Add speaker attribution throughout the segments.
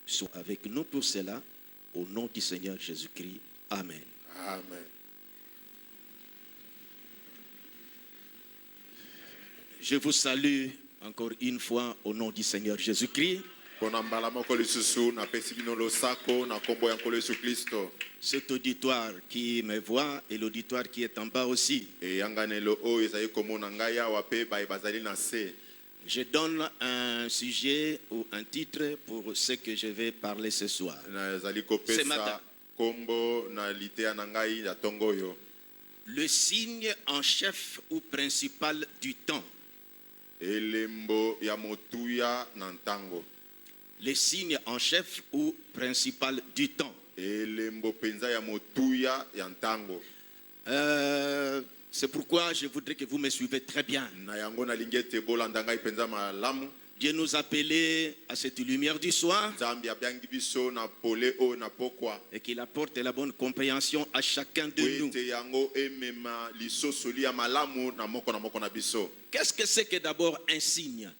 Speaker 1: soit avec nous pour cela. Au nom du Seigneur Jésus-Christ. Amen.
Speaker 2: Amen.
Speaker 1: Je vous salue encore une fois au nom du Seigneur Jésus-Christ. Cet auditoire qui me voit et l'auditoire qui est en bas aussi. Je donne un sujet ou un titre pour ce que je vais parler ce soir. Ce matin. Le signe en chef ou principal du temps. Le signe en chef ou principal du temps. C'est pourquoi je voudrais que vous me suivez très bien. Dieu nous a appelés à cette lumière du soir et qu'il apporte la bonne compréhension à chacun de nous. Qu'est-ce que c'est que d'abord un signe?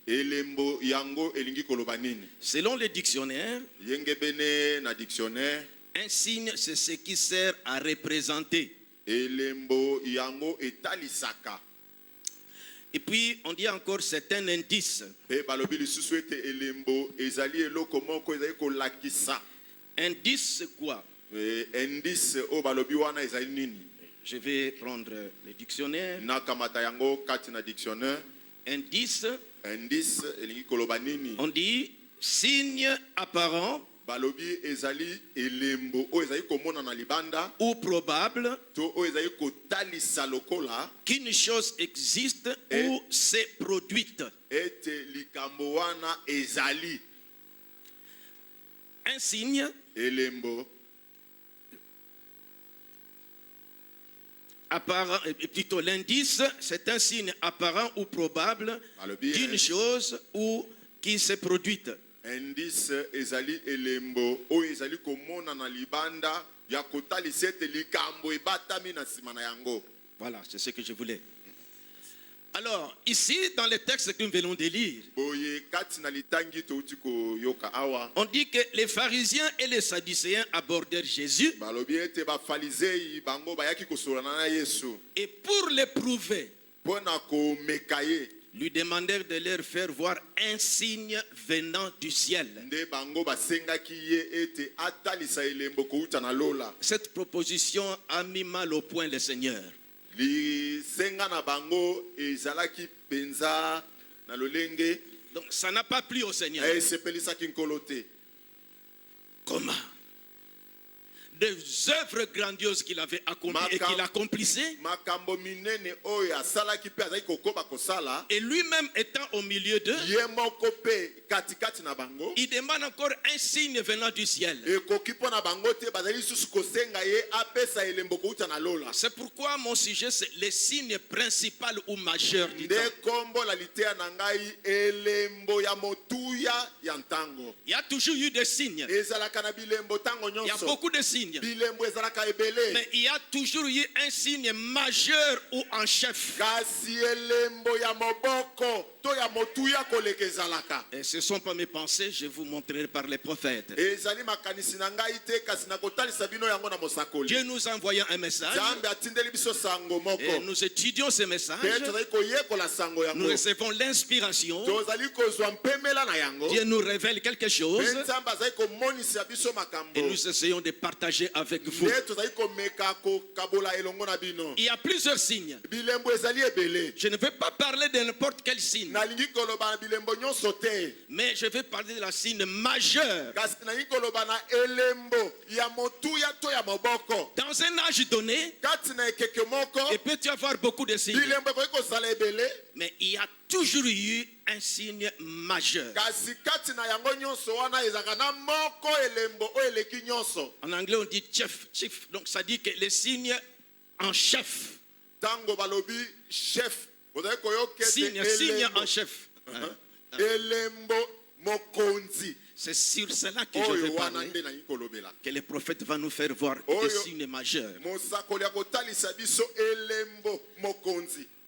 Speaker 1: Selon le dictionnaire, un signe c'est ce qui sert à représenter. Et puis on dit encore c'est un indice. Indice c'est quoi? Je vais prendre le dictionnaire. Indice, on dit signe apparent ou probable qu'une chose existe ou s'est produite. Un signe apparent, plutôt l'indice, c'est un signe apparent ou probable d'une chose ou qui s'est produite.
Speaker 2: Indice ezali elembo o ezali komona na libanda ya kotali sete likambo ebatami na sima na yango.
Speaker 1: Voilà, c'est ce que je voulais. Alors, ici, dans le texte que nous venons de lire, on dit que les pharisiens et les sadducéens abordèrent Jésus. Et pour l'éprouver, lui demandèrent de leur faire voir un signe venant du ciel. Cette proposition a mis mal au point le Seigneur. Donc ça n'a pas plu au Seigneur. Comment? Des œuvres grandioses qu'il avait accomplies et qu'il accomplissait. Et lui-même étant au milieu d'eux, il demande encore un signe venant du ciel. C'est pourquoi mon sujet c'est le signe principal ou majeur du temps. Il y a toujours eu des signes. Il y a beaucoup de signes. Mais il y a toujours eu un signe majeur ou en chef. Et ce ne sont pas mes pensées, je vous montrerai par les prophètes. Dieu nous a envoyé un message. Et nous étudions ce message. Nous recevons l'inspiration. Dieu nous révèle quelque chose. Et nous essayons de partager avec vous. Il y a plusieurs signes. Je ne vais pas parler de n'importe quel signe. Mais je vais parler de la signe majeure. Dans un âge donné, il peut y avoir beaucoup de signes. Mais il y a toujours eu un signe majeur. En anglais on dit chef, chief. Donc ça dit que les signes en chef. Signe en chef. C'est sur cela que je vais parler, que le prophète va nous faire voir des signes majeurs.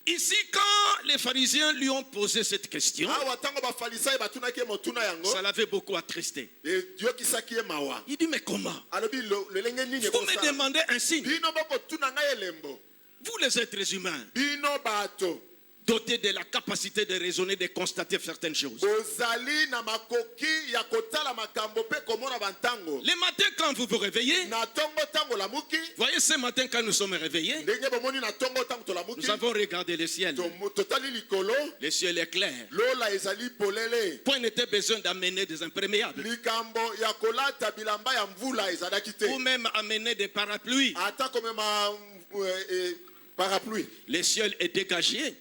Speaker 1: Ici, quand les pharisiens lui ont posé cette question, ça l'avait beaucoup attristé. Il dit, mais comment? Vous me demandez un signe. Vous les êtres humains, dotés de la capacité de raisonner, de constater certaines choses. Le matin, quand vous vous réveillez, voyez ce matin quand nous sommes réveillés, nous avons regardé le ciel. Le ciel est clair. Point n'était besoin d'amener des imperméables. Ou même amener des parapluies. Le ciel est dégagé.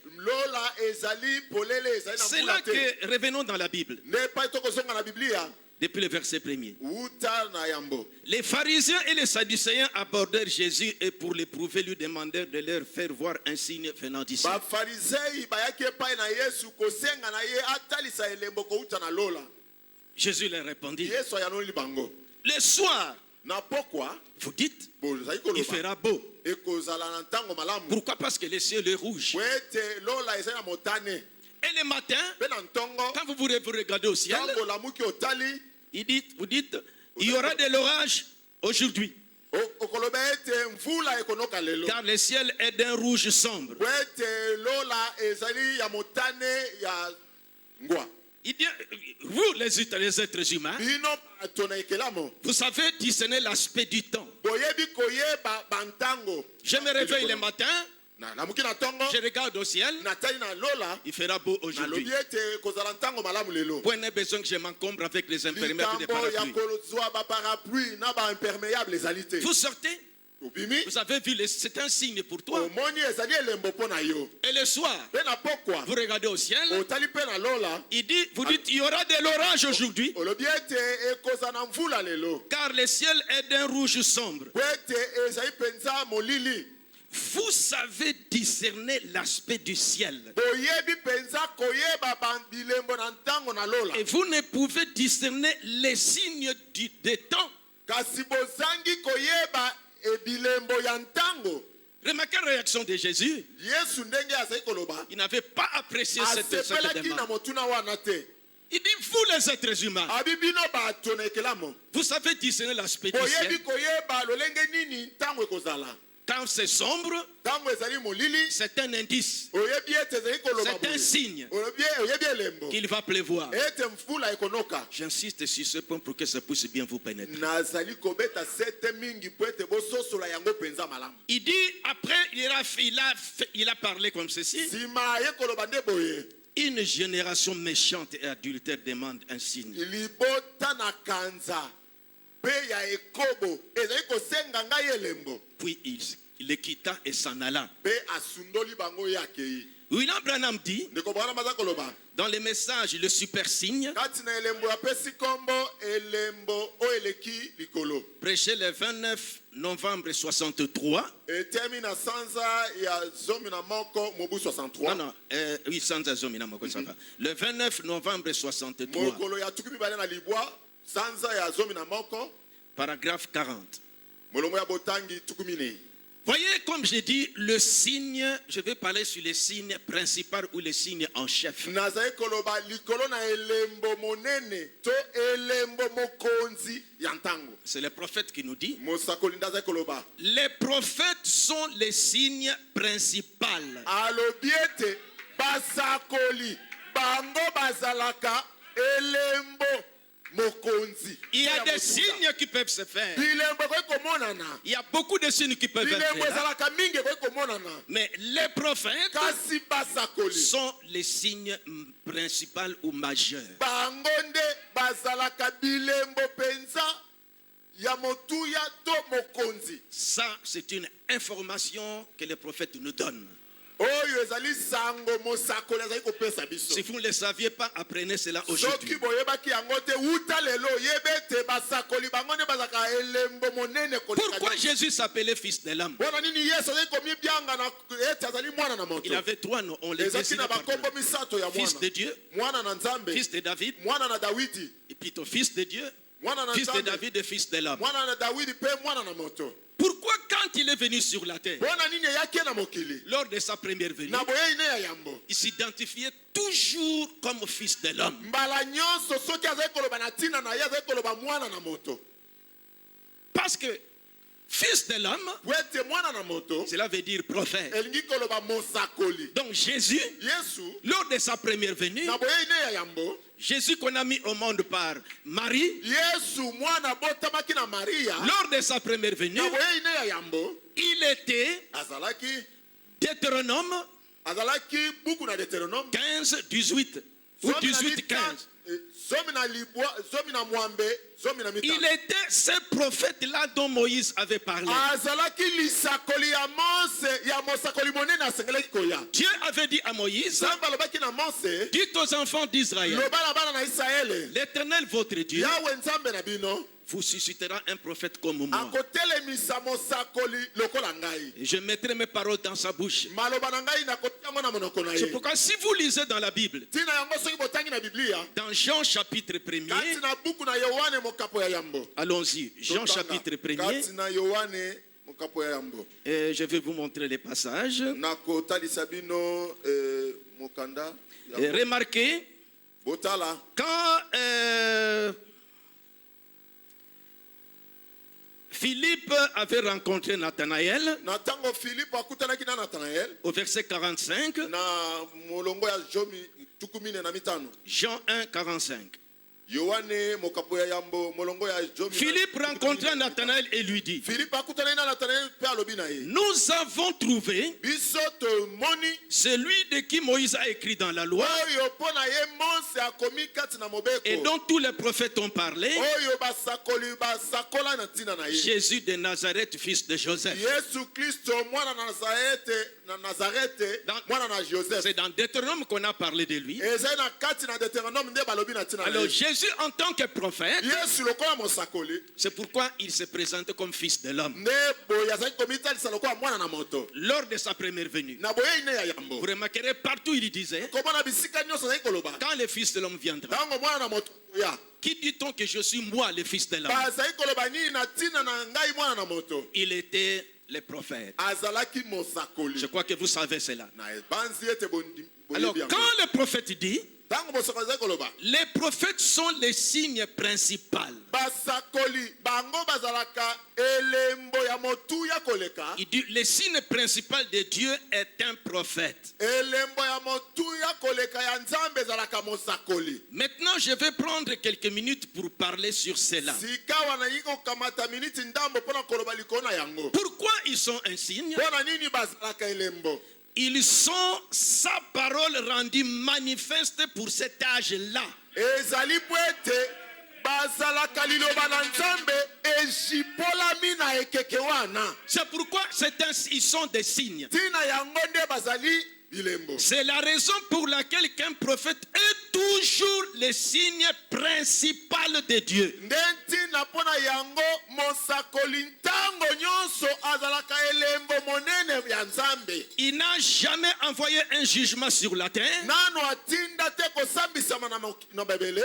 Speaker 1: C'est là que revenons dans la Bible. Depuis le verset 1er. Les pharisiens et les sadducéens abordèrent Jésus et pour l'éprouver lui demandèrent de leur faire voir un signe venant d'ici. Jésus leur répondit. Le soir, vous dites, il fera beau. Pourquoi? Parce que le ciel est rouge. Et le matin, quand vous regardez au ciel, vous dites, il y aura de l'orage aujourd'hui. Car le ciel est d'un rouge sombre. Il dit, vous les êtres humains, vous savez discerner l'aspect du temps. Je me réveille le matin, je regarde au ciel, il fera beau aujourd'hui. Point n'est besoin que je m'encombre avec les imperméables des parapluies. Vous sortez, vous avez vu, c'est un signe pour toi. Et le soir, vous regardez au ciel, vous dites, il y aura de l'orage aujourd'hui. Car le ciel est d'un rouge sombre. Vous savez discerner l'aspect du ciel. Et vous ne pouvez discerner les signes des temps. Remarquez la réaction de Jésus. Il n'avait pas apprécié cette demande. Il dit, vous les êtres humains, vous savez discerner l'aspect du ciel. Quand c'est sombre, c'est un indice. C'est un signe qu'il va pleuvoir. J'insiste sur ce point pour que ça puisse bien vous pénétrer. Il dit, après, il a parlé comme ceci. Une génération méchante et adultère demande un signe. Puis il les quitta et s'en alla. William Branham dit, dans les messages, le super signe, prêché le 29 novembre 63. Le 29 novembre 63. Paragraphe 40. Voyez, comme j'ai dit, le signe, je vais parler sur le signe principal ou le signe en chef. C'est le prophète qui nous dit. Les prophètes sont les signes principaux. Il y a des signes qui peuvent se faire. Il y a beaucoup de signes qui peuvent être faits. Mais les prophètes sont les signes principaux ou majeurs. Ça, c'est une information que les prophètes nous donnent. Si vous ne le saviez pas, apprenez cela aujourd'hui. Pourquoi Jésus s'appelait fils de l'homme? Il avait trois noms. On les décide par deux. Fils de Dieu, fils de David, et plutôt fils de Dieu, fils de David et fils de l'homme. Pourquoi quand il est venu sur la terre, lors de sa première venue, il s'identifiait toujours comme fils de l'homme. Parce que fils de l'homme, cela veut dire prophète. Donc Jésus, lors de sa première venue, Jésus qu'on a mis au monde par Marie, lors de sa première venue, il était Deutéronome 15, 18 ou 18, 15. Il était ce prophète-là dont Moïse avait parlé. Dieu avait dit à Moïse, dites aux enfants d'Israël, l'Éternel votre Dieu vous suscitera un prophète comme moi. Et je mettrai mes paroles dans sa bouche. C'est pourquoi si vous lisez dans la Bible, dans Jean chapitre 1er, allons-y, Jean chapitre 1er, et je vais vous montrer les passages. Et remarquez, quand Philippe avait rencontré Nathanaël, au verset 45, Jean 1, 45. Philippe rencontra Nathanaël et lui dit, nous avons trouvé celui de qui Moïse a écrit dans la loi et dont tous les prophètes ont parlé, Jésus de Nazareth, fils de Joseph. C'est dans Deutéronome qu'on a parlé de lui. Alors Jésus en tant que prophète, c'est pourquoi il se présente comme fils de l'homme. Lors de sa première venue, vous remarquerez partout il disait, quand le fils de l'homme viendra, qui dit-on que je suis moi le fils de l'homme? Il était le prophète. Je crois que vous savez cela. Alors quand le prophète dit, les prophètes sont les signes principaux. Il dit le signe principal de Dieu est un prophète. Maintenant, je vais prendre quelques minutes pour parler sur cela. Pourquoi ils sont un signe? Ils sont sa parole rendue manifeste pour cet âge-là. C'est pourquoi ils sont des signes. C'est la raison pour laquelle qu'un prophète est toujours le signe principal de Dieu. Il n'a jamais envoyé un jugement sur la terre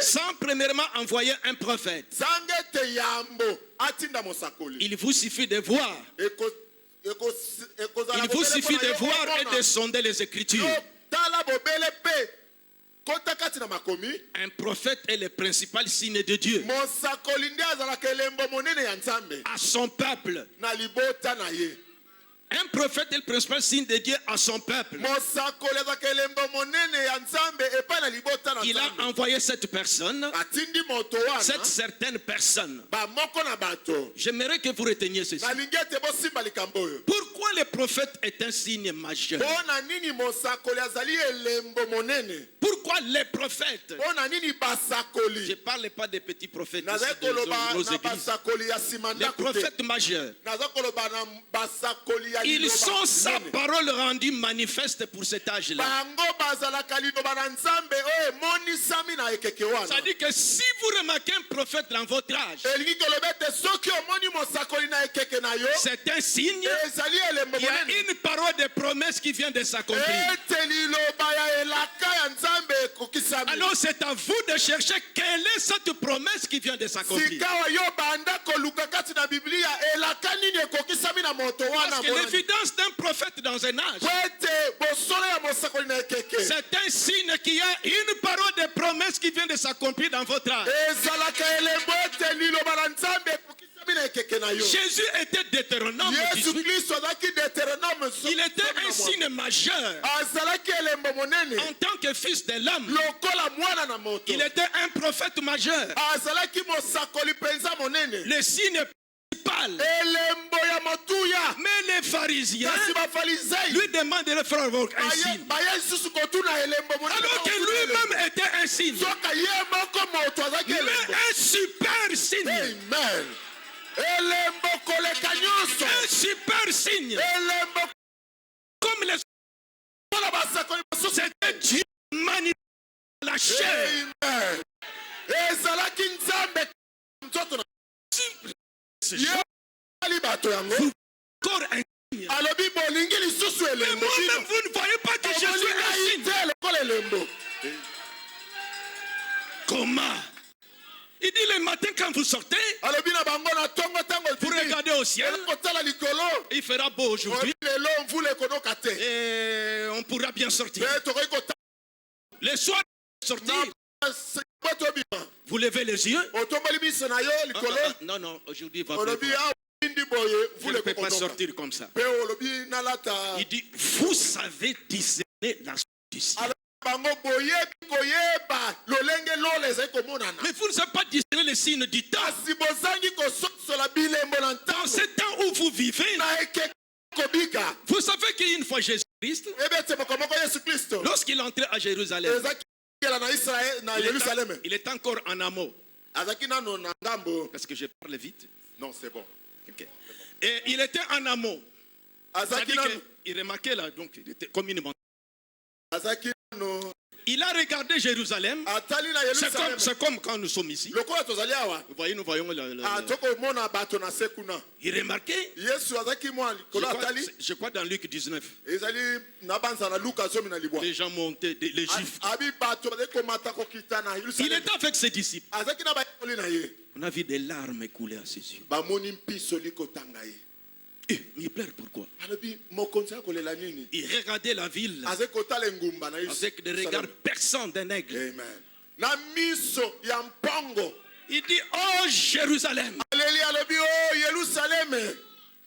Speaker 1: sans premièrement envoyer un prophète. Il vous suffit de voir. Il vous suffit de voir et de sonder les Écritures. Un prophète est le principal signe de Dieu à son peuple. Un prophète est le principal signe de Dieu à son peuple. Il a envoyé cette personne, cette certaine personne. J'aimerais que vous reteniez ceci. Pourquoi le prophète est un signe majeur? Pourquoi les prophètes? Je ne parle pas des petits prophètes ici de nos églises. Les prophètes majeurs, ils sont sa parole rendue manifeste pour cet âge-là. Ça dit que si vous remarquez un prophète dans votre âge, c'est un signe qu'il y a une parole de promesse qui vient de s'accomplir. Alors c'est à vous de chercher quelle est cette promesse qui vient de s'accomplir. Parce que l'évidence d'un prophète dans un âge, c'est un signe qu'il y a une parole de promesse qui vient de s'accomplir dans votre âge. Jésus était Deutéronome 18. Il était un signe majeur. En tant que fils de l'homme, il était un prophète majeur. Le signe principal. Mais les pharisiens lui demandent de faire un signe. Alors que lui-même était un signe. Mais un super signe.
Speaker 2: Amen.
Speaker 1: Un super signe. Comme les c'était Dieu manipulé la chair. Encore un signe. Mais moi-même, vous ne voyez pas que je suis un signe. Comment? Il dit le matin quand vous sortez, vous regardez au ciel, il fera beau aujourd'hui et on pourra bien sortir. Le soir, sortir, vous levez les yeux. Non, non, aujourd'hui va pleuvoir. Je ne peux pas sortir comme ça. Il dit, vous savez discerner la suite du ciel. Mais vous ne savez pas discerner les signes du temps. Dans ce temps où vous vivez, vous savez qu'une fois Jésus-Christ, lorsqu'il entrait à Jérusalem, il est encore en amont. Parce que je parle vite.
Speaker 2: Non, c'est bon.
Speaker 1: Okay. Et il était en amont. Il remarquait là, donc il était comme une montagne. Il a regardé Jérusalem. C'est comme quand nous sommes ici. Vous voyez, nous voyons il remarquait. Je crois dans Luc 19. Les gens montaient, les Juifs. Il était avec ses disciples. On a vu des larmes couler à ses yeux. Il pleure pourquoi? Il regardait la ville avec des regards perçants d'un aigle. Il dit, oh Jérusalem,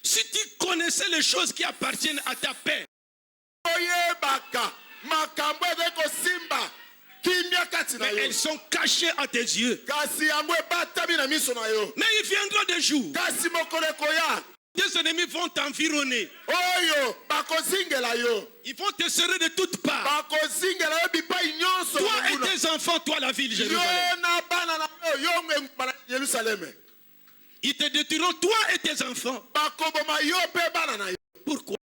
Speaker 1: si tu connaissais les choses qui appartiennent à ta paix, mais elles sont cachées à tes yeux. Mais il viendra des jours, tes ennemis vont t'environner. Ils vont te serrer de toutes parts. Toi et tes enfants, toi la ville Jérusalem. Ils te détruiront, toi et tes enfants. Pourquoi?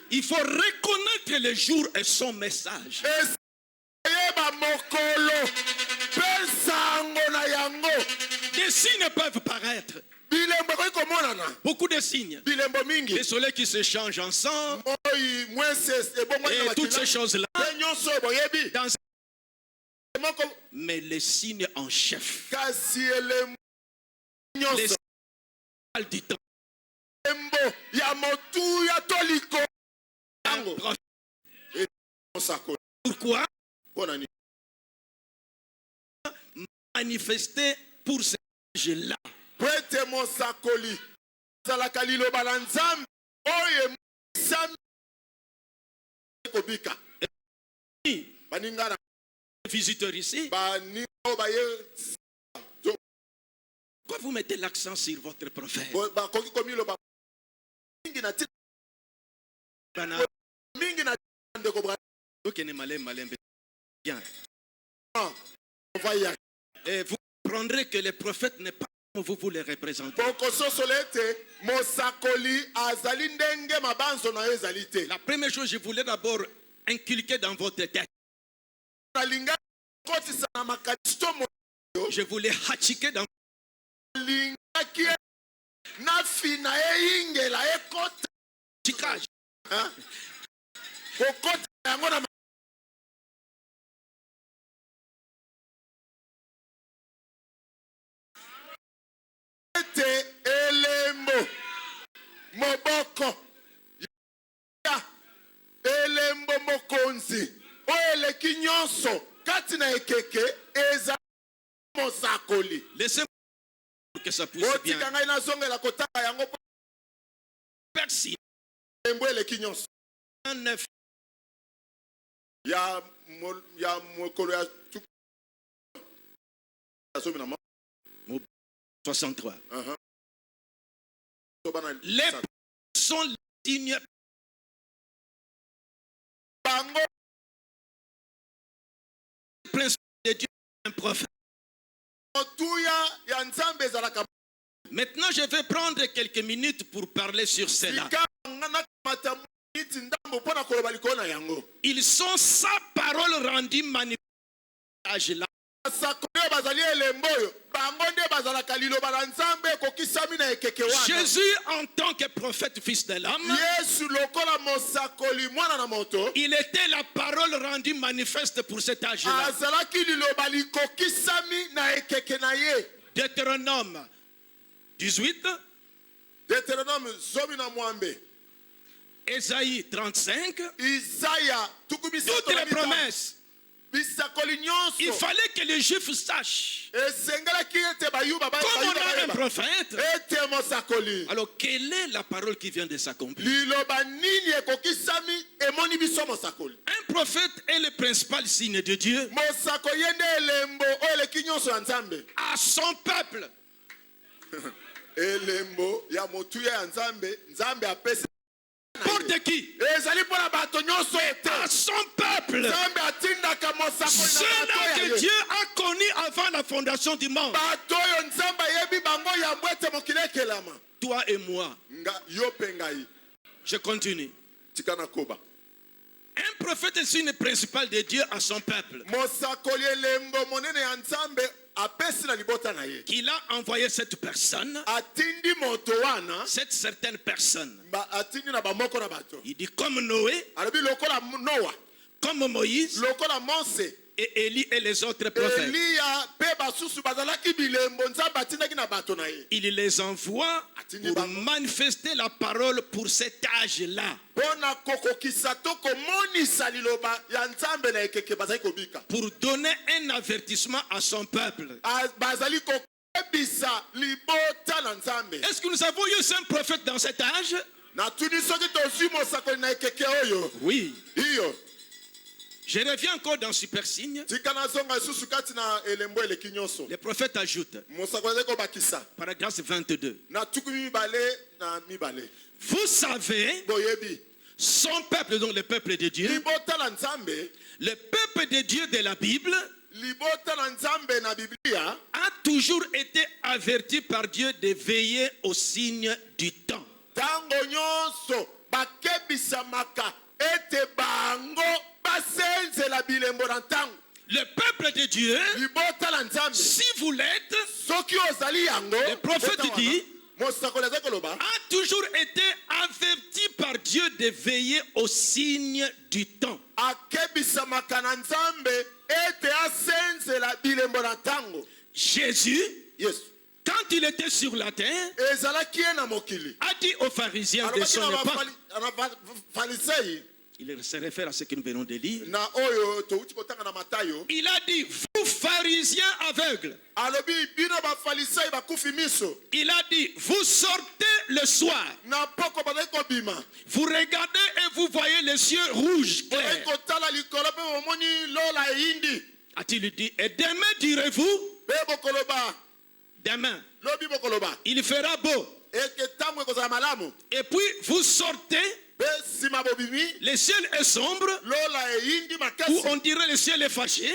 Speaker 1: Il faut reconnaître le jour et son message. Des signes peuvent paraître. Beaucoup de signes. Les soleils qui se changent ensemble. Et toutes ces choses-là. Mais les signes en chef. Les signes du temps. Pourquoi? Manifester pour ce âge-là. Visiteurs ici. Pourquoi vous mettez l'accent sur votre prophète? Et vous comprendrez que les prophètes n'est pas comme vous les représentez. La première chose, je voulais d'abord inculquer dans votre tête Je voulais hatchiker dans chikage.
Speaker 2: Elembo moboko elembo mokonzi oele kinyonso kati na ekeke eza mosakoli.
Speaker 1: Laissez-moi que ça puisse bien. Merci.
Speaker 2: Ya mokolo ya
Speaker 1: 63. Les sont les signes. Le principe de Dieu est un prophète. Maintenant, je vais prendre quelques minutes pour parler sur cela. Ils sont sa parole rendue manifeste là. Jésus en tant que prophète fils de l'homme, il était la parole rendue manifeste pour cet âge-là. Deutéronome 18, Ésaïe 35, toutes les promesses. Il fallait que les Juifs sachent. Comme on a un prophète, alors quelle est la parole qui vient de s'accomplir? Un prophète est le principal signe de Dieu à son peuple. Pour de qui? À son peuple. Ceux-là que Dieu a connus avant la fondation du monde. Toi et moi. Je continue. Un prophète est signe principal de Dieu à son peuple. Qu'il a envoyé cette personne, cette certaine personne. Il dit comme Noé, comme Moïse, et Élie et les autres prophètes. Il les envoie pour manifester la parole pour cet âge-là. Pour donner un avertissement à son peuple. Est-ce que nous avons eu un prophète dans cet âge? Oui. Je reviens encore dans super signe. Le prophète ajoute, paragraphe 22. Vous savez, son peuple, donc le peuple de Dieu, le peuple de Dieu de la Bible, a toujours été averti par Dieu de veiller aux signes du temps. Le peuple de Dieu, si vous l'êtes, le prophète dit, a toujours été averti par Dieu de veiller aux signes du temps. Jésus, quand il était sur la terre, a dit aux pharisiens de son époque, il se réfère à ce que nous venons de lire. Il a dit, vous pharisiens aveugles. Il a dit, vous sortez le soir. Vous regardez et vous voyez les cieux rouges. A-t-il dit, et demain direz-vous, demain, il fera beau. Et puis vous sortez, le ciel est sombre, ou on dirait le ciel est fâché,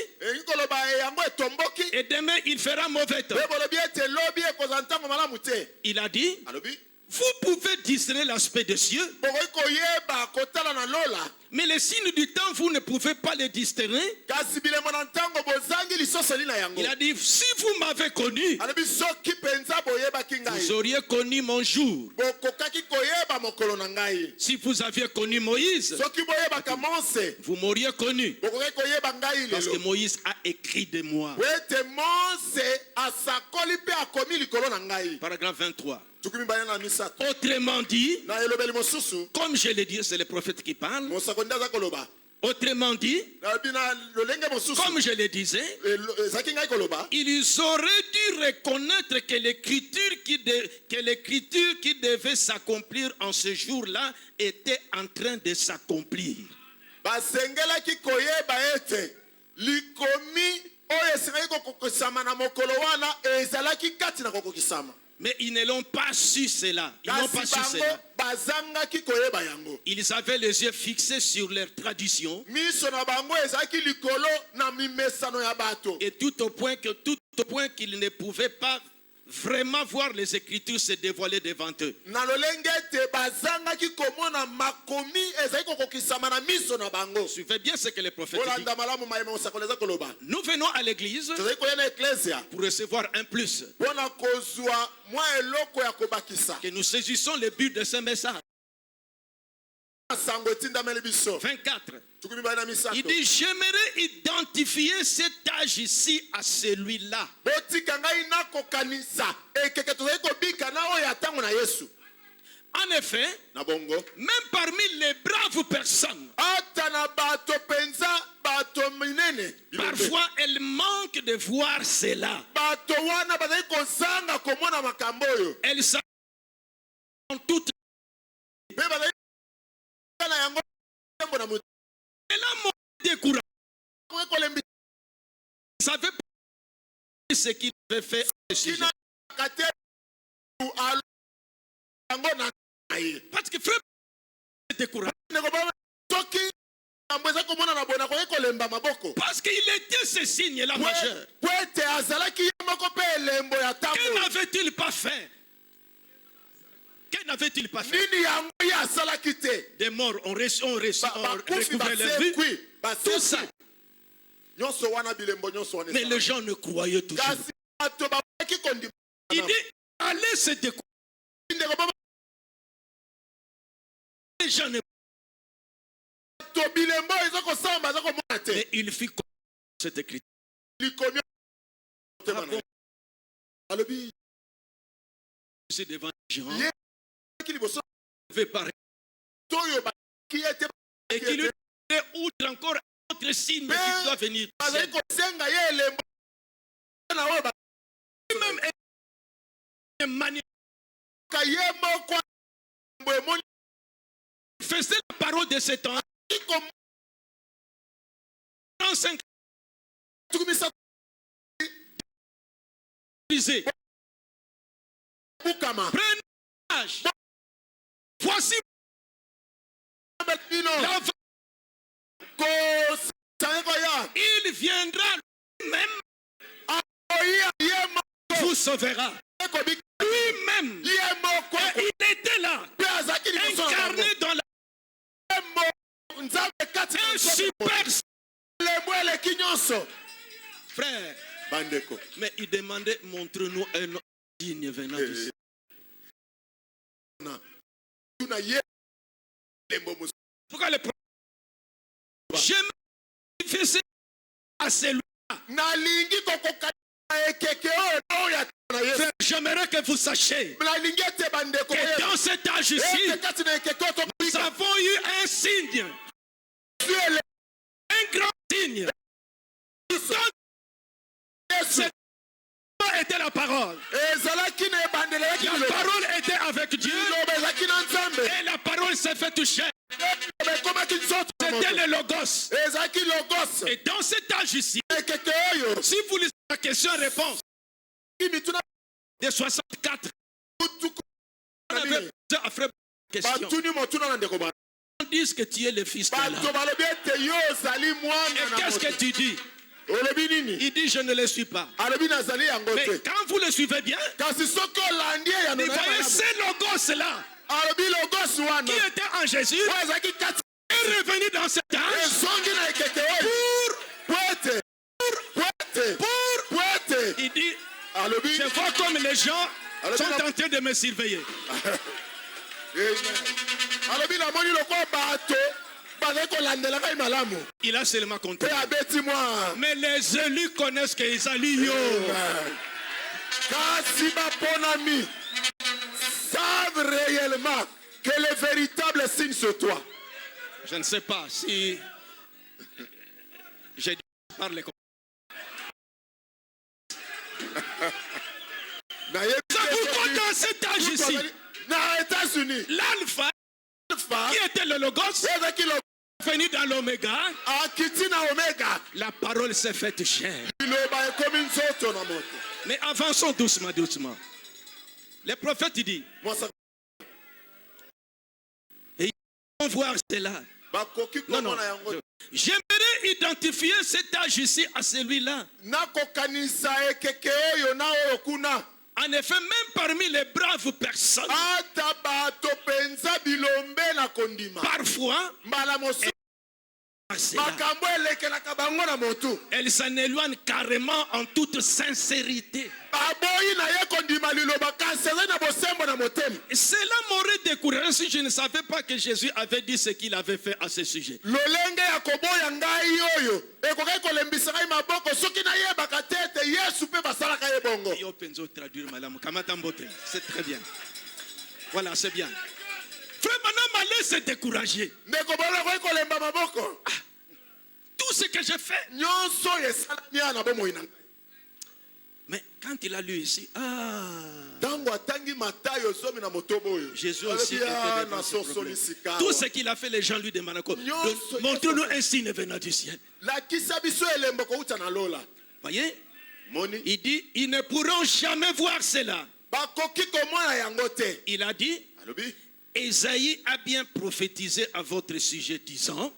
Speaker 1: et demain il fera mauvais temps. Il a dit, Vous pouvez discerner l'aspect des cieux, mais les signes du temps, vous ne pouvez pas les discerner. Il a dit, si vous m'avez connu, vous auriez connu mon jour. Si vous aviez connu Moïse, vous m'auriez connu. Parce que Moïse a écrit de moi. Paragraphe 23. Autrement dit, comme je l'ai dit, c'est le prophète qui parle. Autrement dit, comme je le disais, ils auraient dû reconnaître que l'écriture qui devait s'accomplir en ce jour-là était en train de s'accomplir. Mais ils ne l'ont pas su cela. Ils n'ont pas su cela. Ils avaient les yeux fixés sur leur tradition. Et tout au point qu'ils ne pouvaient pas vraiment voir les Écritures se dévoiler devant eux. Suivez bien ce que le prophète dit. Nous venons à l'église pour recevoir un plus. Que nous saisissons le but de ce message. 24. Il dit, j'aimerais identifier cet âge ici à celui-là. En effet, même parmi les braves personnes, parfois elles manquent de voir cela. Elles sont toutes. Elle a mon découragé. Vous savez ce qu'il avait fait à ce sujet. Parce que frère découragé. Parce qu'il était ce signe-là majeur. Que n'avait-il pas fait? Que n'avait-il pas fait? Des morts ont recouvert leur vie. Tout ça. Mais les gens ne croyaient toujours. Il dit, allez se découvrir. Les gens ne... Mais il fit cette écriture. C'est devant les gens. Et qui lui dit outre encore un autre signe qui doit venir. Faisait la parole de ce temps. 35 prenez l'âge. Voici il viendra lui-même, vous sauvera. Lui-même, il était là, incarné dans la un super frère. Mais il demandait, montre-nous un homme digne venant d'ici. Pourquoi le prophète? Je me faisais à celui-là. J'aimerais que vous sachiez que dans cet âge-ci, nous avons eu un signe. Un grand signe. Cette était la parole. La parole était avec Dieu. Et la parole s'est fait toucher. C'était le logos. Et dans cet âge ici, si vous lisez la question-réponse de 64, on avait à faire une question. On dit que tu es le fils de l'homme. Et qu'est-ce que tu dis? Il dit, je ne le suis pas. Mais quand vous le suivez bien, vous voyez ces logos-là qui étaient en Jésus est revenu dans cette âge il dit, je vois comme les gens sont en train de me surveiller. Il a seulement compté. Mais les élus connaissent que Isalie
Speaker 2: savent réellement que le véritable signe sur toi.
Speaker 1: Je ne sais pas si j'ai dû parler comme pourquoi dans cet âge ici, l'alpha qui était le logos venu dans l'oméga, la parole s'est faite chair. Mais avançons doucement, doucement. Les prophètes disent, et ils vont voir cela. Non, non. J'aimerais identifier cet âge ici à celui-là. En effet, même parmi les braves personnes, parfois, elle s'en éloigne carrément en toute sincérité. Cela m'aurait découragé si je ne savais pas que Jésus avait dit ce qu'il avait fait à ce sujet. C'est très bien. Voilà, c'est bien. Frère, maintenant, ma s'est découragé. Tout ce que j'ai fait. Mais quand il a lu ici, Jésus aussi était dans ce problème. Tout ce qu'il a fait, les gens lui demandent montre-nous un signe venant du ciel. Voyez? Il dit, ils ne pourront jamais voir cela. Il a dit, Esaïe a bien prophétisé à votre sujet disant,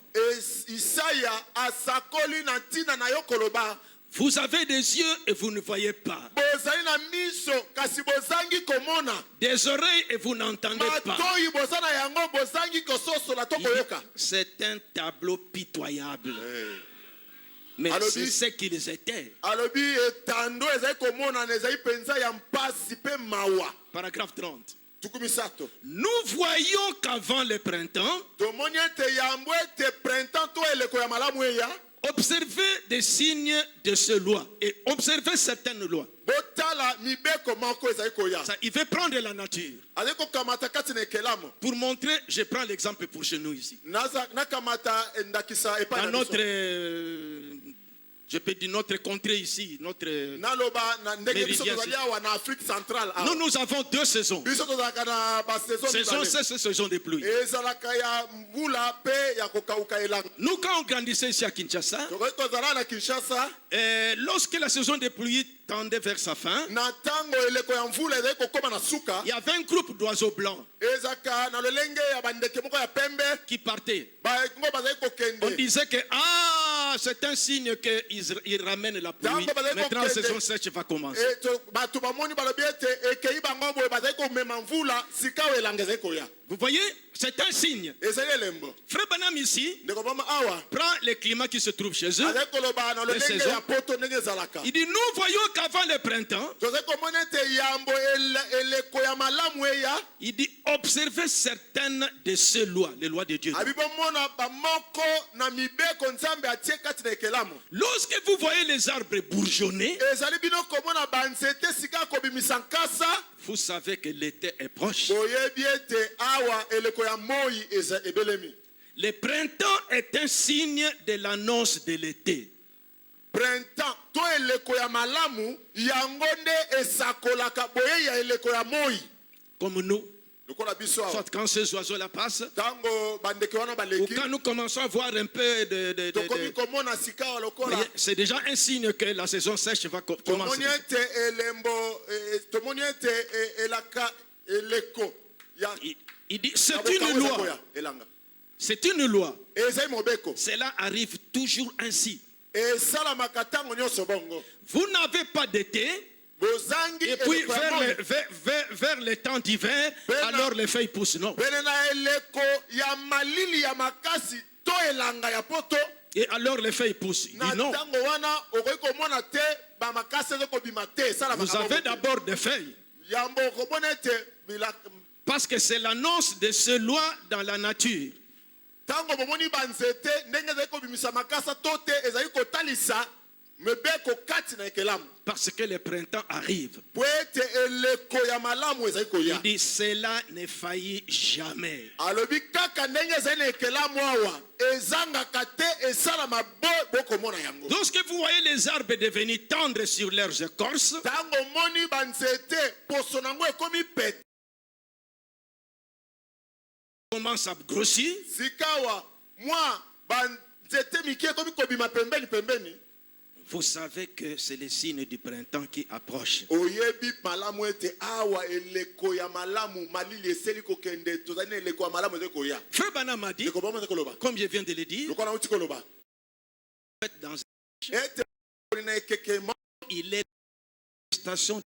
Speaker 1: vous avez des yeux et vous ne voyez pas. Des oreilles et vous n'entendez pas. C'est un tableau pitoyable. Mais c'est ce qu'ils étaient. Paragraphe 30. Nous voyons qu'avant le printemps, observez des signes de ces lois et observez certaines lois. Ça, il veut prendre la nature. Pour montrer, je prends l'exemple pour chez nous ici. Dans notre, je peux dire notre contrée ici, notre méridien ici. Nous avons deux saisons. Saison sèche et saison de pluie. Nous, quand on grandissait ici à Kinshasa, lorsque la saison de pluie tendait vers sa fin, il y avait un groupe d'oiseaux blancs qui partaient. On disait que c'est un signe qu'il ramène la pluie. Maintenant la saison sèche va commencer. Vous voyez, c'est un signe. Frère Banam ici prend les climats qui se trouvent chez eux. Il dit, nous voyons qu'avant le printemps, il dit, observez certaines de ces lois, les lois de Dieu. Lorsque vous voyez les arbres bourgeonner, vous savez que l'été est proche. Le printemps est un signe de l'annonce de l'été. Comme nous, soit quand ces oiseaux-là passent, ou quand nous commençons à voir un peu c'est déjà un signe que la saison sèche va commencer. Il dit, c'est une loi. C'est une loi. Cela arrive toujours ainsi. Vous n'avez pas d'été. Et puis vers les temps d'hiver, alors les feuilles poussent. Non. Et alors les feuilles poussent. Il dit non. Vous avez d'abord des feuilles. Parce que c'est l'annonce de ce loi dans la nature. Parce que le printemps arrive. Il dit cela ne faillit jamais. Lorsque vous voyez les arbres devenir tendres sur leurs écorces, commence à grossir. Vous savez que c'est le signe du printemps qui approche. Frère Branham a dit, comme je viens de le dire, dans il est la station.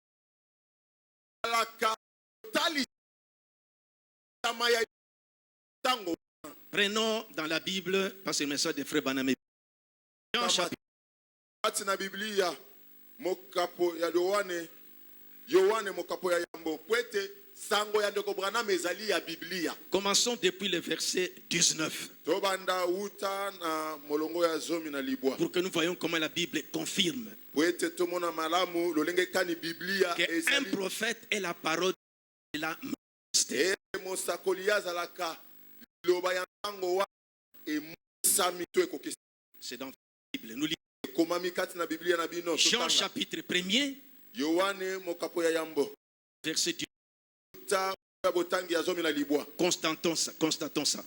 Speaker 1: Prenons dans la Bible, parce que le message de Frère Branham est Jean chapitre. Commençons depuis le verset 19. Pour que nous voyons comment la Bible confirme qu'un prophète est la parole de la majesté. C'est dans la Bible. Nous lisons Jean chapitre 1er, verset 18. Constatons ça.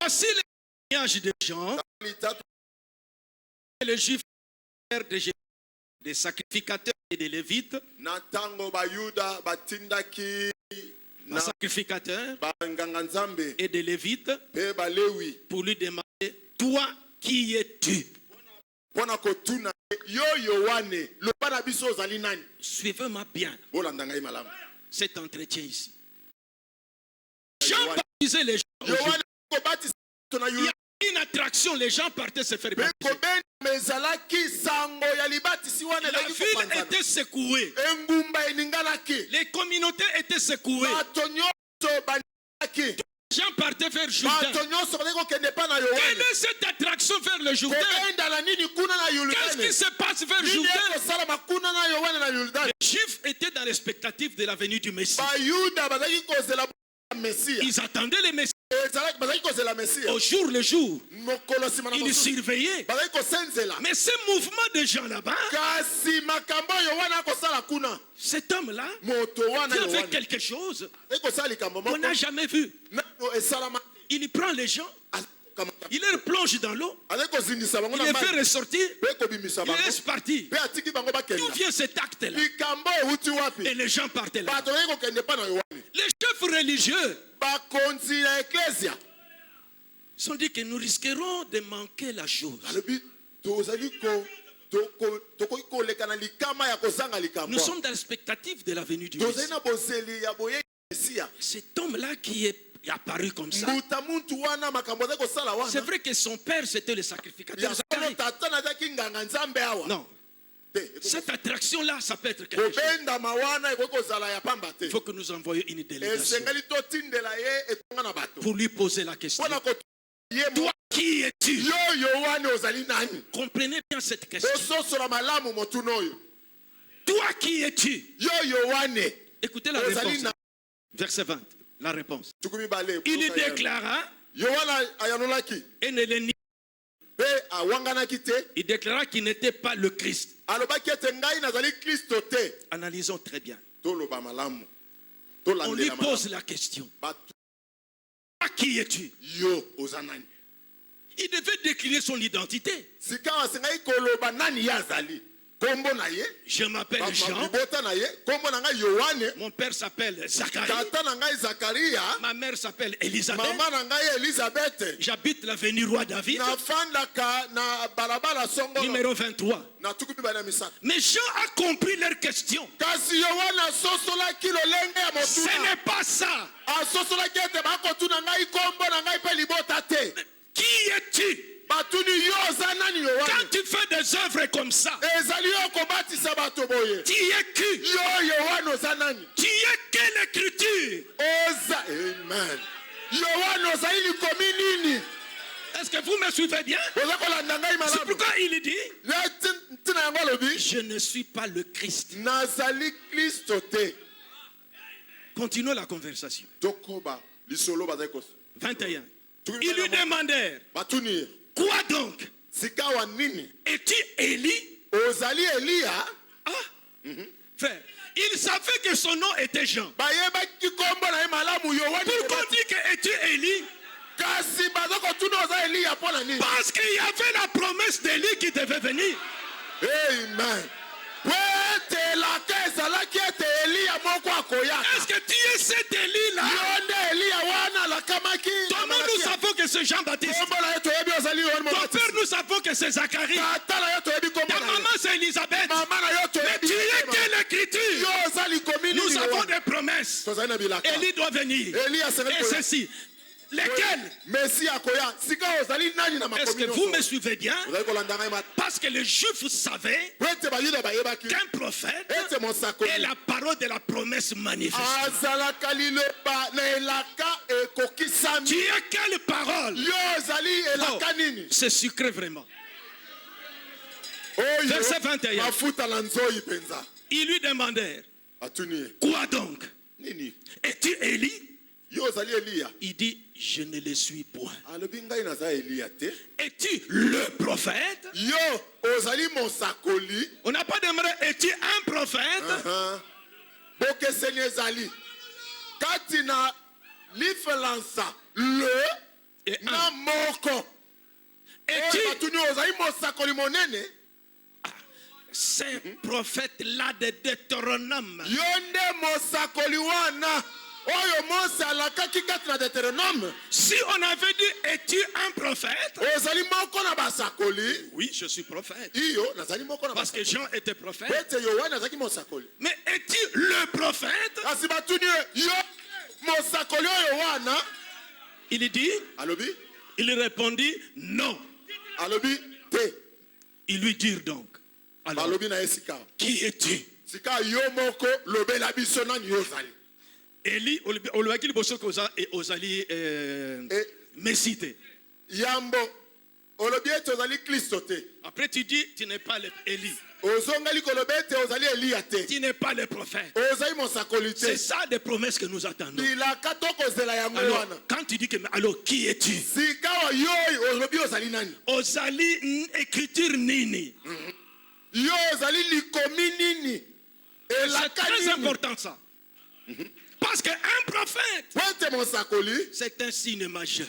Speaker 1: Voici le témoignage de Jean, les Juifs des sacrificateurs et des Lévites, des sacrificateurs et des Lévites, pour lui demander, toi, qui es-tu? Suivez-moi bien cet entretien ici. Jean baptisait les gens. Il y a une attraction, les gens partaient se faire baptiser. La ville était secouée. Les communautés étaient secouées. Les gens partaient vers le Jourdain. Quelle est cette attraction vers le Jourdain? Qu'est-ce qui se passe vers le Jourdain? Les Juifs étaient dans l'expectative de la venue du Messie. Ils attendaient le Messie. Au jour le jour, ils surveillaient. Mais ce mouvement de gens là-bas, cet homme-là, il avait quelque chose qu'on n'a jamais vu. Il prend les gens, il les plonge dans l'eau, il les fait ressortir, il les laisse partir. D'où vient cet acte-là? Et les gens partaient là. Les chefs religieux sont dit que nous risquerons de manquer la chose. Nous sommes dans l'expectative de la venue du Messie. Cet homme-là qui est apparu comme ça, c'est vrai que son père c'était le sacrificateur. Non. Cette attraction-là, ça peut être quelque chose. Il faut que nous envoyions une délégation pour lui poser la question. Toi, qui es-tu? Comprenez bien cette question. Toi, qui es-tu? Écoutez la réponse. Verset 20. La réponse. Il déclara et ne le nie. Il déclara qu'il n'était pas le Christ. Analysons très bien. On lui pose la question. Qui es-tu? Il devait décliner son identité. Je m'appelle Jean. Mon père s'appelle Zacharie. Ma mère s'appelle Elisabeth. J'habite l'avenue Roi David. Numéro 23. Mais Jean a compris leur question. Ce n'est pas ça. Qui es-tu? Quand tu fais des œuvres comme ça, tu es qui? Tu es quelle écriture?
Speaker 2: Amen.
Speaker 1: Est-ce que vous me suivez bien? C'est pourquoi il dit: je ne suis pas le Christ. Continuons la conversation. 21. Ils lui demandèrent: quoi donc? Es-tu Élie? Ah, frère, il savait que son nom était Jean. Pourquoi dit que es-tu Élie? Parce qu'il y avait la promesse d'Élie qui devait venir.
Speaker 2: Amen.
Speaker 1: Est-ce que tu es cet Élie-là? Comment nous savons que c'est Jean-Baptiste? Ton père, nous savons que c'est Zacharie. Ta maman, c'est Elisabeth. Mais tu es quelle écriture? Nous avons des promesses. Élie doit venir. Et ceci. Lesquels? Est-ce que vous me suivez bien? Parce que les Juifs savaient qu'un prophète est la parole de la promesse manifestée. Tu as quelle parole? Oh, c'est sucré vraiment. Verset 21. Ils lui demandèrent: quoi donc? Es-tu Élie? Il dit: je ne le suis point. Es-tu le prophète? On n'a pas demandé: es-tu un prophète? Ces prophètes-là de Deutéronome. Si on avait dit: es-tu un prophète? Oui, je suis prophète. Parce que Jean était prophète. Mais es-tu le prophète? Il dit, il répondit: non. Ils lui dirent donc: alors, qui es-tu? Élie, olobaki boso koza et ozali mesite.
Speaker 2: Yambo, olobie tozali Christote.
Speaker 1: Après tu dis: tu n'es pas Élie.
Speaker 2: Ozongali kolobete ozali Eliate.
Speaker 1: Tu n'es pas le prophète.
Speaker 2: Ozali monsakolite.
Speaker 1: C'est ça des promesses que nous attendons.
Speaker 2: Bila katoko zela yango wana.
Speaker 1: Quand tu dis que alors qui es-tu?
Speaker 2: Sikawa yoy olobi ozali nani?
Speaker 1: Ozali écriture nini?
Speaker 2: Yo ozali likomi nini?
Speaker 1: C'est très important ça. Parce qu'un prophète, c'est un signe majeur.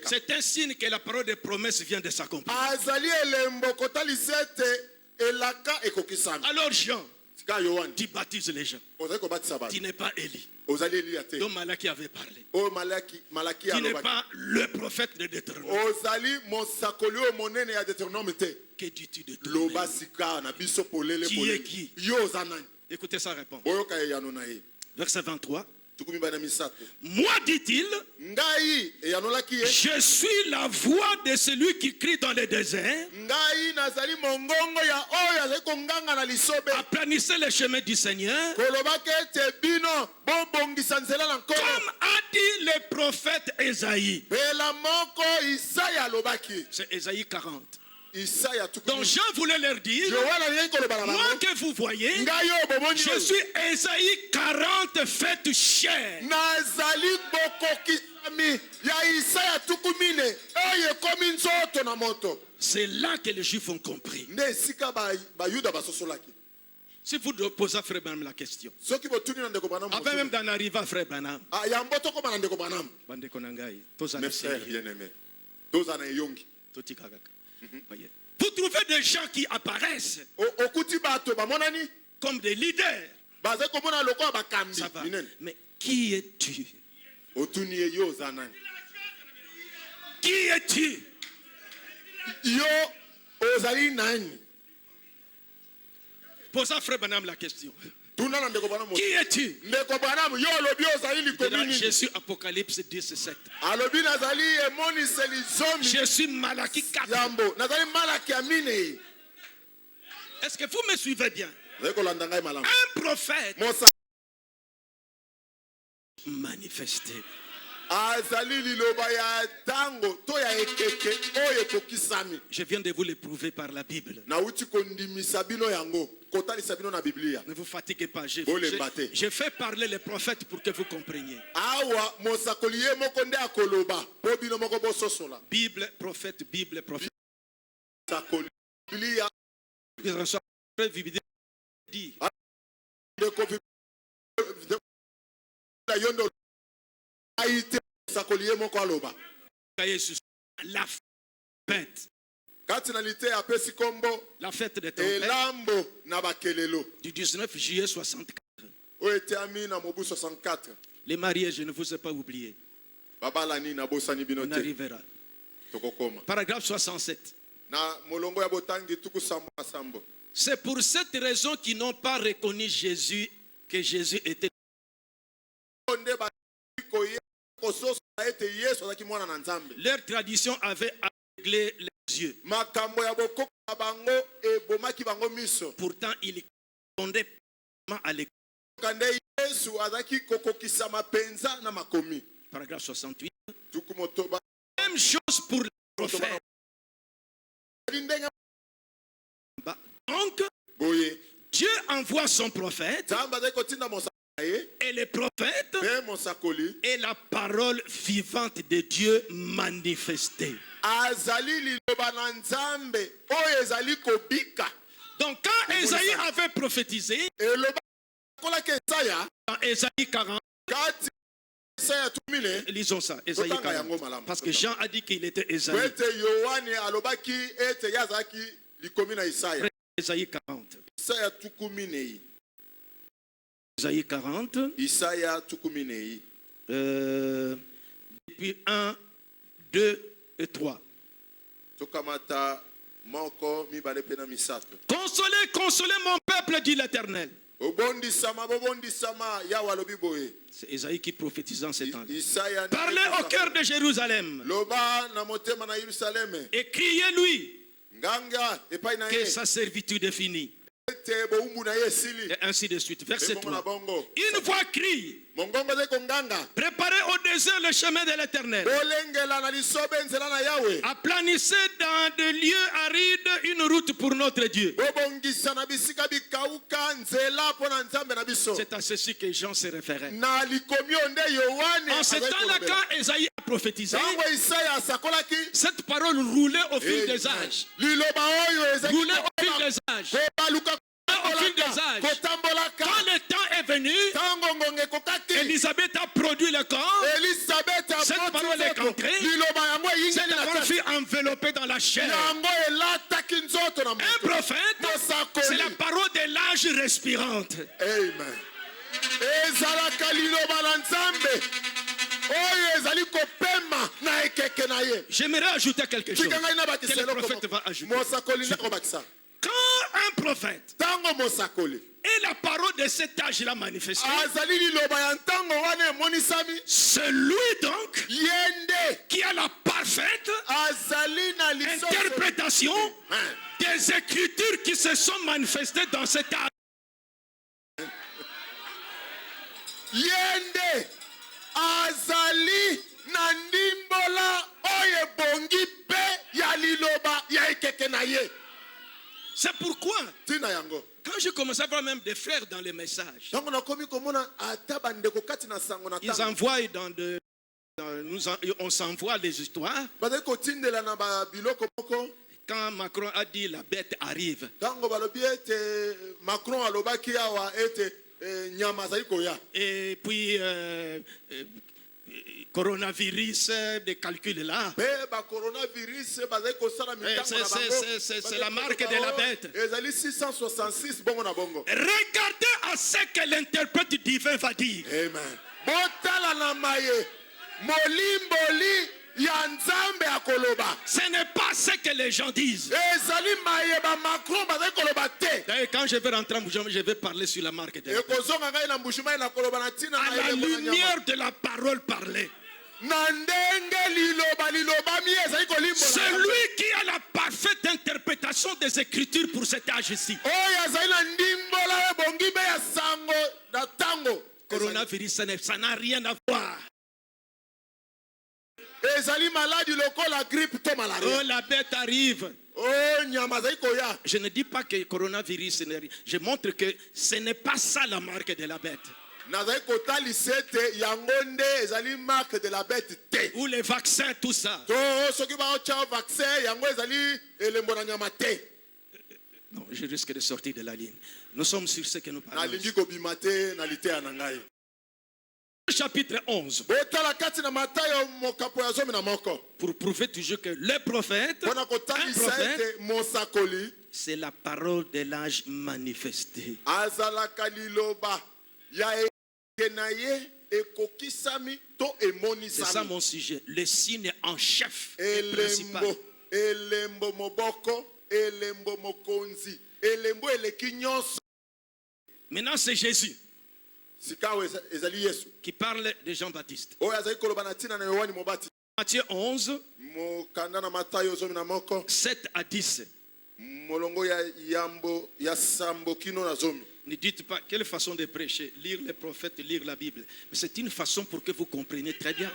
Speaker 1: C'est un signe que la parole de promesse vient de s'accomplir. Alors Jean, tu baptises les gens. Tu n'es pas Élie. Donc Malaki avait parlé. Tu n'es pas le prophète de Deutéronome. Que dis-tu de toi? Qui est qui? Écoutez sa réponse. Verset 23. Moi, dit-il, je suis la voix de celui qui crie dans le désert. Aplanissez les chemins du Seigneur. Comme a dit le prophète Ésaïe. C'est Ésaïe 40. Donc Jean voulait leur dire: moi que vous voyez, je suis Ésaïe 40 fait chair. C'est là que les Juifs ont compris. Si vous posez à Frère Branham la question, avant même d'en arriver à Frère Branham,
Speaker 2: mes frères bien-aimés,
Speaker 1: Voyez. Vous trouvez des gens qui apparaissent comme des leaders. Ça va. Mais qui es-tu? Qui es-tu? Pose à Frère Branham la question. Qui es-tu? Jésus, Apocalypse 17. Jésus, Malachie 4. Est-ce que vous me suivez bien? Un prophète manifesté. Je viens de vous le prouver par la Bible. Ne vous fatiguez pas. Je fais parler les prophètes pour que vous compreniez. Bible, prophète, Bible, prophète. La fête. La fête des tempêtes du 19 juillet 64. Les mariés, je ne vous ai pas oublié. On arrivera. Paragraphe 67. C'est pour cette raison qu'ils n'ont pas reconnu Jésus, que Jésus était. Leur tradition avait aveuglé les yeux. Pourtant, il répondait à l'école. Paragraphe 68. Même chose pour les prophètes. Donc, Dieu envoie son prophète. Et les prophètes est la parole vivante de Dieu manifestée. Donc quand Esaïe avait prophétisé, dans Esaïe 40, lisons ça, Esaïe 40, parce que Jean a dit qu'il était Esaïe. Esaïe 40. Isaïe 40. Depuis 1, 2 et 3. Consolez, consolez mon peuple, dit l'Éternel. C'est Isaïe qui prophétise en ces temps-là. Parlez au cœur de Jérusalem. Et criez-lui que sa servitude est finie. Et ainsi de suite. Verset 3. Une voix crie: préparez au désert le chemin de l'Éternel. Aplanissez dans des lieux arides une route pour notre Dieu. C'est à ceci que Jean se référait. En ce temps-là, quand Esaïe a prophétisé, cette parole roulait au fil des âges. Roulait au fil des âges. Au fil des âges. Quand le temps est venu, Élisabeth a produit le corps. Cette parole est entrée. Cette parole fut enveloppée dans la chair. Un prophète, c'est la parole de l'âge respirante. Amen. J'aimerais ajouter quelque chose. Que le prophète va ajouter. Quand un prophète et la parole de cet âge-là manifestée, celui donc qui a la parfaite interprétation des écritures qui se sont manifestées dans cet âge.
Speaker 2: Azali nandimbola oye bongi pe ya liloba ya ekekenaye.
Speaker 1: C'est pourquoi, quand je commençais à voir même des frères dans les messages, ils envoient on s'envoie les histoires. Quand Macron a dit la bête arrive, et puis coronavirus, des calculs là. C'est la marque de la bête. Regardez à ce que l'interprète divin va dire.
Speaker 2: Amen.
Speaker 1: Ce n'est pas ce que les gens disent. D'ailleurs, quand je vais rentrer en bouche, je vais parler sur la marque de la bête. À la lumière de la parole parlée. Celui qui a la parfaite interprétation des Écritures pour cet âge-ci. Coronavirus, ça n'a rien à voir. Oh, la bête arrive. Je ne dis pas que le coronavirus n'est rien. Je montre que ce n'est pas ça la marque de la bête. Ou les vaccins, tout ça. Non, je risque de sortir de la ligne. Nous sommes sur ce que nous parlons. Chapitre 11. Pour prouver toujours que le prophète, c'est la parole de l'âge manifestée. C'est ça mon sujet. Le signe en chef et principal. Maintenant c'est Jésus qui parle de Jean-Baptiste. Matthieu 11, 7 à 10. Ne dites pas quelle façon de prêcher, lire les prophètes, lire la Bible. Mais c'est une façon pour que vous compreniez très bien.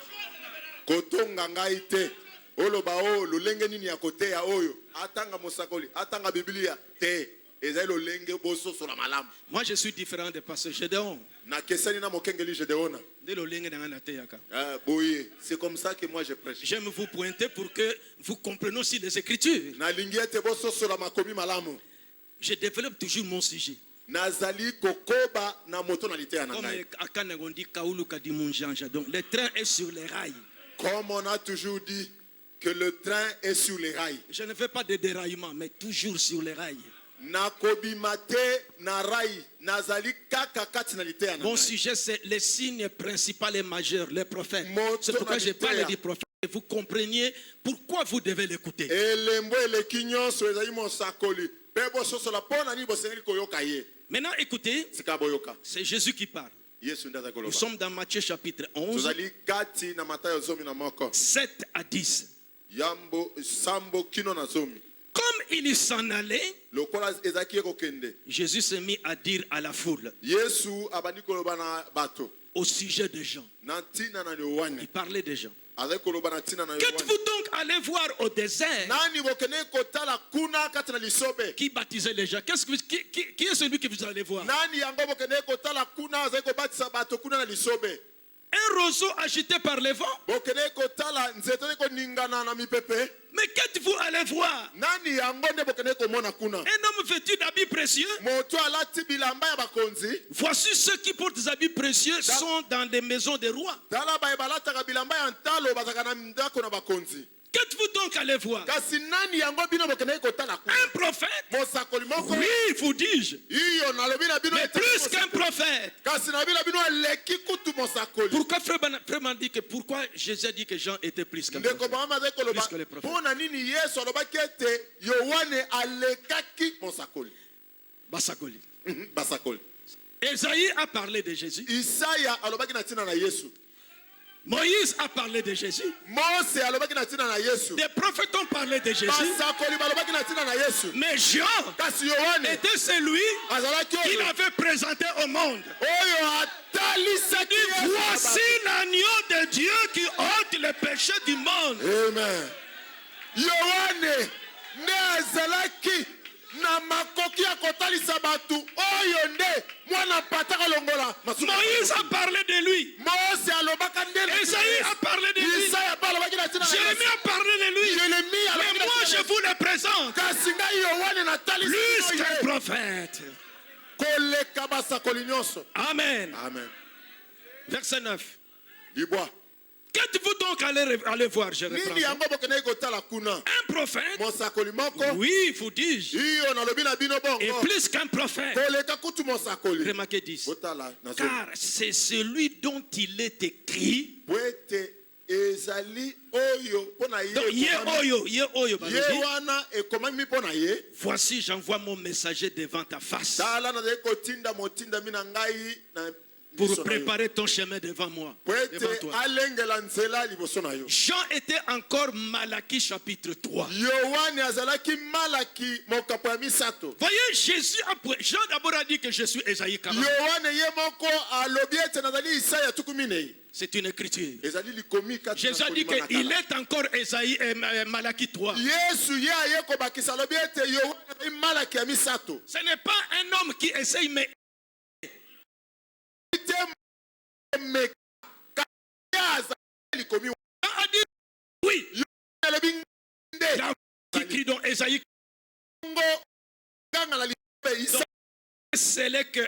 Speaker 1: Moi je suis différent des pasteurs Gédéon.
Speaker 2: C'est comme ça que moi je prêche.
Speaker 1: J'aime vous pointer pour que vous compreniez aussi les Écritures. Je développe toujours mon sujet. Donc le train est sur les rails.
Speaker 2: Comme on a toujours dit que le train est sur les rails.
Speaker 1: Je ne fais pas de déraillement, mais toujours sur les rails. Mon sujet c'est les signes principaux et majeurs, les prophètes. C'est pourquoi je parle des prophètes. Et vous compreniez pourquoi vous devez l'écouter. Maintenant écoutez, c'est Jésus qui parle. Nous sommes dans Matthieu chapitre 11, 7 à 10. Comme il s'en allait, Jésus s'est mis à dire à la foule au sujet des gens. Il parlait des gens. Qu'êtes-vous donc allé voir au désert? Qui baptisait les gens? Qui est celui que vous allez voir? Un roseau agité par les vents? Mais qu'êtes-vous allé voir? Un homme vêtu d'habits précieux? Voici ceux qui portent des habits précieux sont dans les maisons des rois. Qu'êtes-vous donc allé voir? Un prophète? Oui, vous dis-je. Mais plus qu'un prophète. Pourquoi Frère dit que pourquoi Jésus a dit que Jean était plus qu'un prophète? Plus que les prophètes. Basakoli. Esaïe a parlé de Jésus. Moïse a parlé de Jésus. Des prophètes ont parlé de Jésus. Mais Jean était celui qu'il avait présenté au monde. Voici l'agneau de Dieu qui ôte le péché du monde.
Speaker 2: Amen. Yohane nezalaki na makoki akotalisa batu oyo nde mwana pataka longola.
Speaker 1: Moïse a parlé de lui. Esaïe a parlé de lui. Jérémie a parlé de lui. Mais moi je vous le présente plus qu'un prophète. Amen.
Speaker 2: Amen.
Speaker 1: Verset 9. Qu'êtes-vous donc allez voir, je reprends. Un prophète, oui, vous dis-je, et plus qu'un prophète. Remarquez 10. Car c'est celui dont il est écrit. Voici, j'envoie mon messager devant ta face pour préparer ton chemin devant moi. Devant toi. Jean était encore Malachie chapitre 3. Voyez, Jean d'abord a dit que je suis Esaïe 40. C'est une écriture. Jésus a dit qu'il est encore Esaïe et Malachie 3. Ce n'est pas un homme qui essaye, mais a dit oui. Qui crie dans Esaïe. C'est là que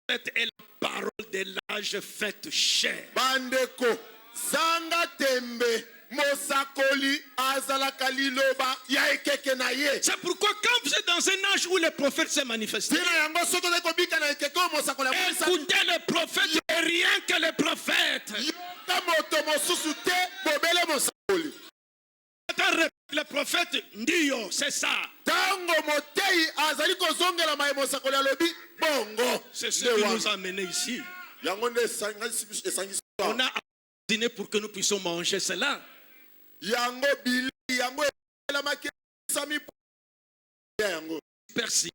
Speaker 1: est la parole de l'âge faite chair.
Speaker 2: Bandeko zanga tembe mosakoli azalaka liloba ya ekeke na ye.
Speaker 1: C'est pourquoi quand vous êtes dans un âge où les prophètes se manifestent, écoutez les prophètes et rien que les prophètes. Le prophète Ndio, c'est ça. C'est ce qui nous a amenés ici. On a dîné pour que nous puissions manger cela. Merci.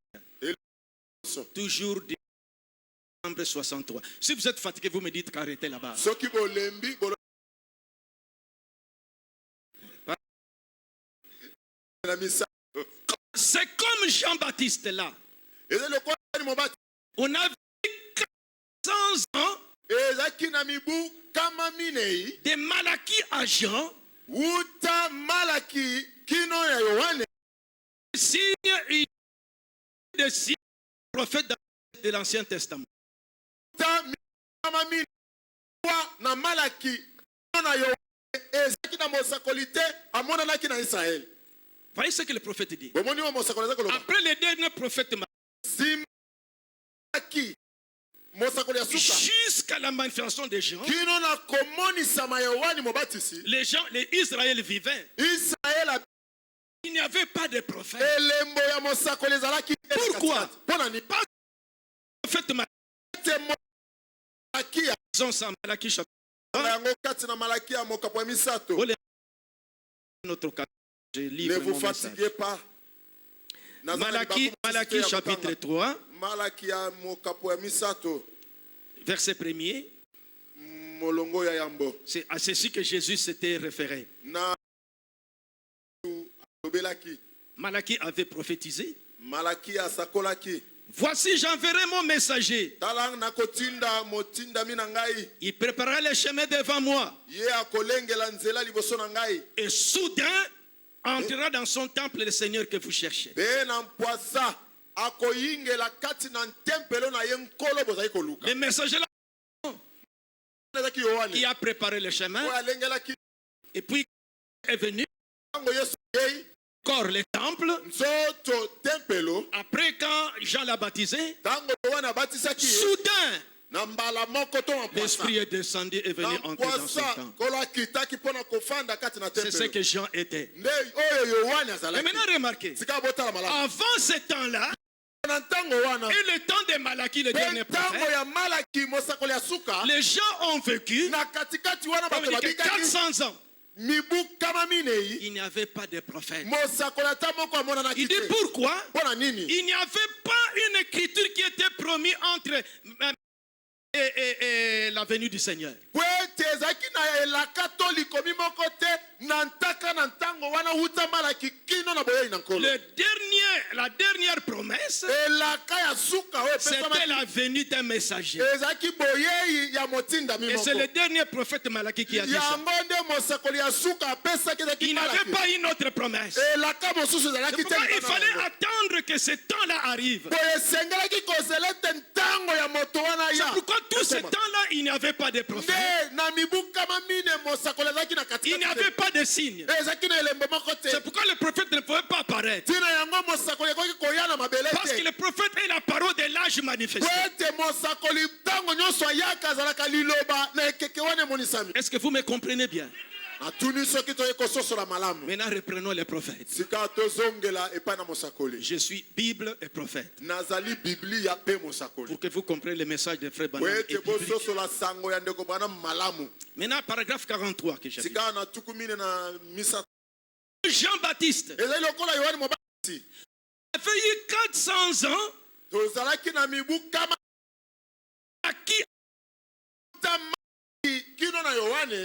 Speaker 1: Toujours décembre 63. Si vous êtes fatigué, vous me dites qu'arrêtez là-bas. C'est comme Jean-Baptiste là. On a vu 400 ans de Malachie à Jean. Signe des signes prophètes de l'Ancien Testament. Voyez ce que le prophète dit. Après les derniers prophètes, jusqu'à la manifestation des gens, les Israéliens vivaient. Il n'y avait pas de prophète. Pourquoi? Pas de prophète Malachie chapitre 3. Notre cas.
Speaker 2: Ne vous fatiguez pas.
Speaker 1: Malachie chapitre 3. Verset 1er. C'est à ceci que Jésus s'était référé. Malachie avait prophétisé. Voici, j'enverrai mon messager. Il préparera le chemin devant moi. Et soudain, entrera dans son temple le Seigneur que vous cherchez. Le messager là, qui a préparé le chemin, et puis est venu encore le temple. Après, quand Jean l'a baptisé, soudain l'Esprit est descendu et venu entrer dans son temple. C'est ce que Jean était. Et maintenant, remarquez, avant ce temps-là, et le temps de Malachie, le dernier prophète, les gens ont vécu 400 ans. Il n'y avait pas de prophète. Il dit pourquoi? Il n'y avait pas une écriture qui était promise entre et la venue du Seigneur. La dernière promesse, c'était la venue d'un messager. Et c'est le dernier prophète Malachie qui a dit ça. Il n'avait pas une autre promesse. Il fallait attendre que ce temps-là arrive. C'est pourquoi tout ce temps-là, il n'y avait pas de prophète. Il n'y avait pas de signe. C'est pourquoi le prophète ne pouvait pas apparaître. Parce que le prophète est la parole de l'âge manifesté. Est-ce que vous me comprenez bien? Maintenant, reprenons les prophètes. Je suis Bible et prophète. Pour que vous compreniez le message de Frère Branham. Maintenant, paragraphe 43 que j'ai vu. Jean-Baptiste. Il avait eu 400 ans.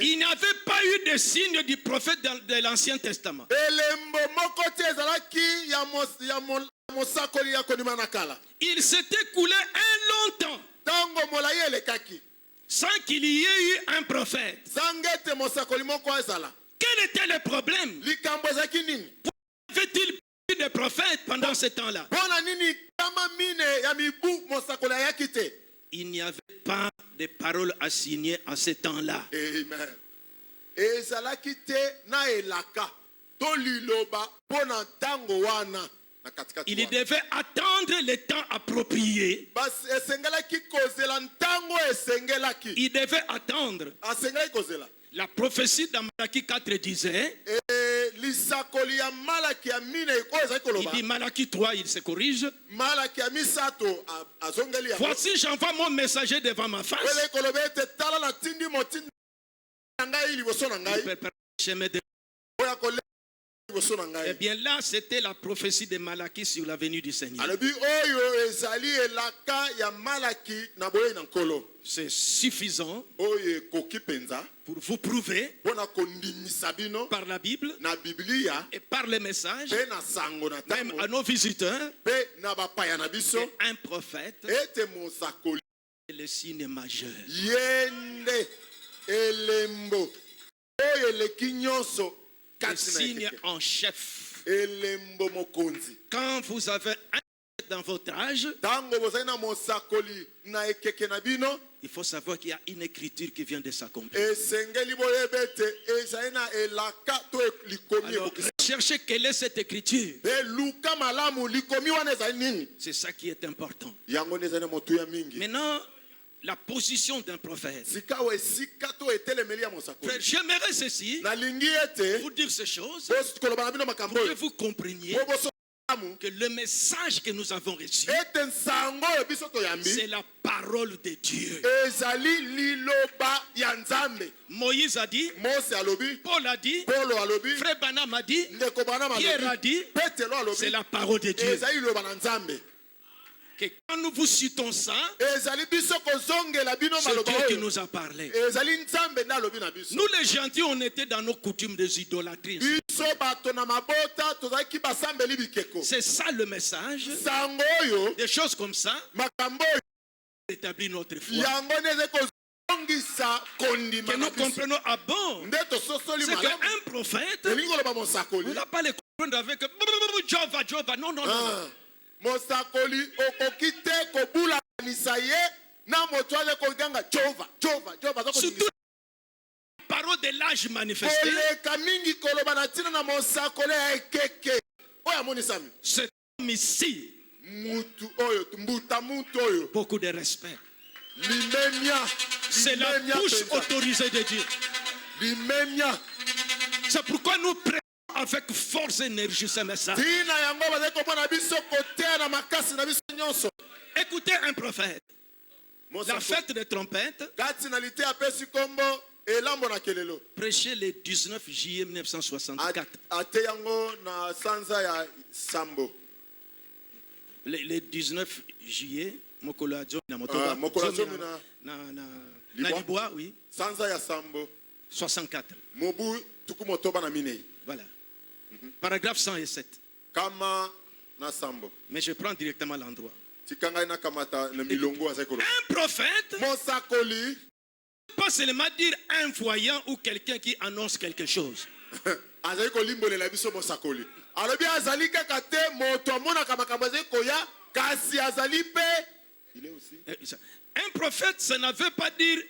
Speaker 1: Il n'y avait pas eu de signe du prophète de l'Ancien Testament. Il s'est écoulé un long temps sans qu'il y ait eu un prophète. Quel était le problème? Pourquoi avait-il eu des prophètes pendant ce temps-là? Il n'y avait pas de paroles assignées à ce temps-là.
Speaker 2: Amen.
Speaker 1: Il devait attendre le temps approprié. Il devait attendre. La prophétie dans Malachie 4 disait, il dit Malachie 3, il se corrige. Voici, j'envoie mon messager devant ma face. Eh bien là, c'était la prophétie de Malachie sur la venue du Seigneur. C'est suffisant pour vous prouver par la Bible et par les messages, même à nos visiteurs, qu'un prophète est le signe majeur. Le signe en chef. Quand vous avez un dans votre âge, il faut savoir qu'il y a une écriture qui vient de s'accomplir. Alors, cherchez quelle est cette écriture. C'est ça qui est important. Maintenant, la position d'un prophète. J'aimerais ceci, vous dire ces choses, pour que vous compreniez que le message que nous avons reçu, c'est la parole de Dieu. Moïse a dit, Paul a dit, Frère Branham a dit, Pierre a dit, c'est la parole de Dieu. Que quand nous vous citons ça, c'est Dieu qui nous a parlé. Nous les gentils, on était dans nos coutumes des idolâtries. C'est ça le message. Des choses comme ça établit notre foi. Que nous comprenons à bon. C'est qu'un prophète, on n'a pas les comprendre avec Jova. Non.
Speaker 2: Mosakoli okokite kobula nisaye na motwale koganga Jova.
Speaker 1: Surtout la parole de l'âge manifesté. Cet homme ici, beaucoup de respect. C'est la bouche autorisée de Dieu. C'est pourquoi nous prions avec force et énergie ce message. Écoutez un prophète. La fête des trompettes. Prêché le 19 juillet 1964. Le 19 juillet, oui. 64. Voilà. Paragraphe 107. Mais je prends directement l'endroit. Un prophète, pas seulement dire un voyant ou quelqu'un qui annonce quelque chose. Un Un prophète, ça ne veut pas dire